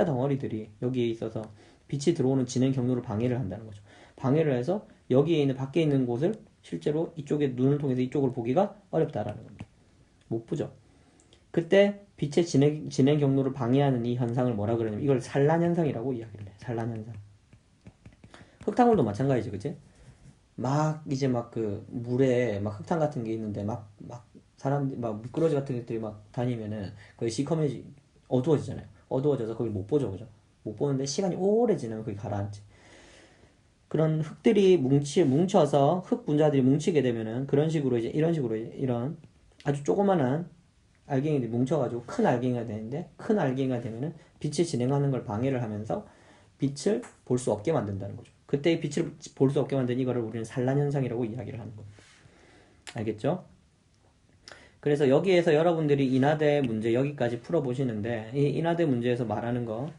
덩어리들이 여기에 있어서 빛이 들어오는 진행 경로를 방해를 한다는 거죠. 방해를 해서 여기에 있는 밖에 있는 곳을 실제로 이쪽에 눈을 통해서 이쪽을 보기가 어렵다라는 겁니다. 못 보죠. 그때 빛의 진행 경로를 방해하는 이 현상을 뭐라 그러냐면 이걸 산란 현상이라고 이야기를 해. 산란 현상. 흙탕물도 마찬가지지, 그치? 이제 그 물에 흙탕 같은 게 있는데 사람들이 미꾸라지 같은 것들이 다니면은 거기 어두워지잖아요. 어두워져서 거기 못 보죠, 그죠? 못 보는데 시간이 오래 지나면 거기 가라앉지. 그런 흙들이 뭉쳐서 흙 분자들이 뭉치게 되면은 그런 식으로 이런 아주 조그만한 알갱이들이 뭉쳐가지고 큰 알갱이가 되는데, 큰 알갱이가 되면은 빛이 진행하는 걸 방해를 하면서 빛을 볼 수 없게 만든다는 거죠. 그때 빛을 볼 수 없게 만든 이거를 우리는 산란 현상이라고 이야기를 하는 겁니다. 알겠죠? 그래서 여기에서 여러분들이 인하대 문제 여기까지 풀어보시는데, 이 인하대 문제에서 말하는 거,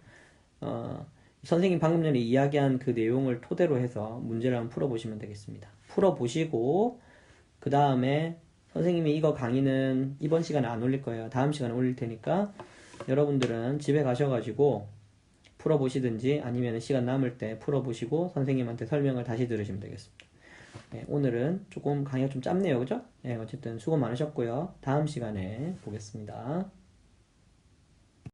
선생님 방금 전에 이야기한 그 내용을 토대로 해서 문제를 한번 풀어보시면 되겠습니다. 풀어보시고 그 다음에 선생님이 이거 강의는 이번 시간에 안 올릴 거예요. 다음 시간에 올릴 테니까 여러분들은 집에 가셔가지고 풀어보시든지 아니면 시간 남을 때 풀어보시고 선생님한테 설명을 다시 들으시면 되겠습니다. 네, 오늘은 조금 강의가 좀 짧네요. 그죠? 네, 어쨌든 수고 많으셨고요. 다음 시간에 보겠습니다.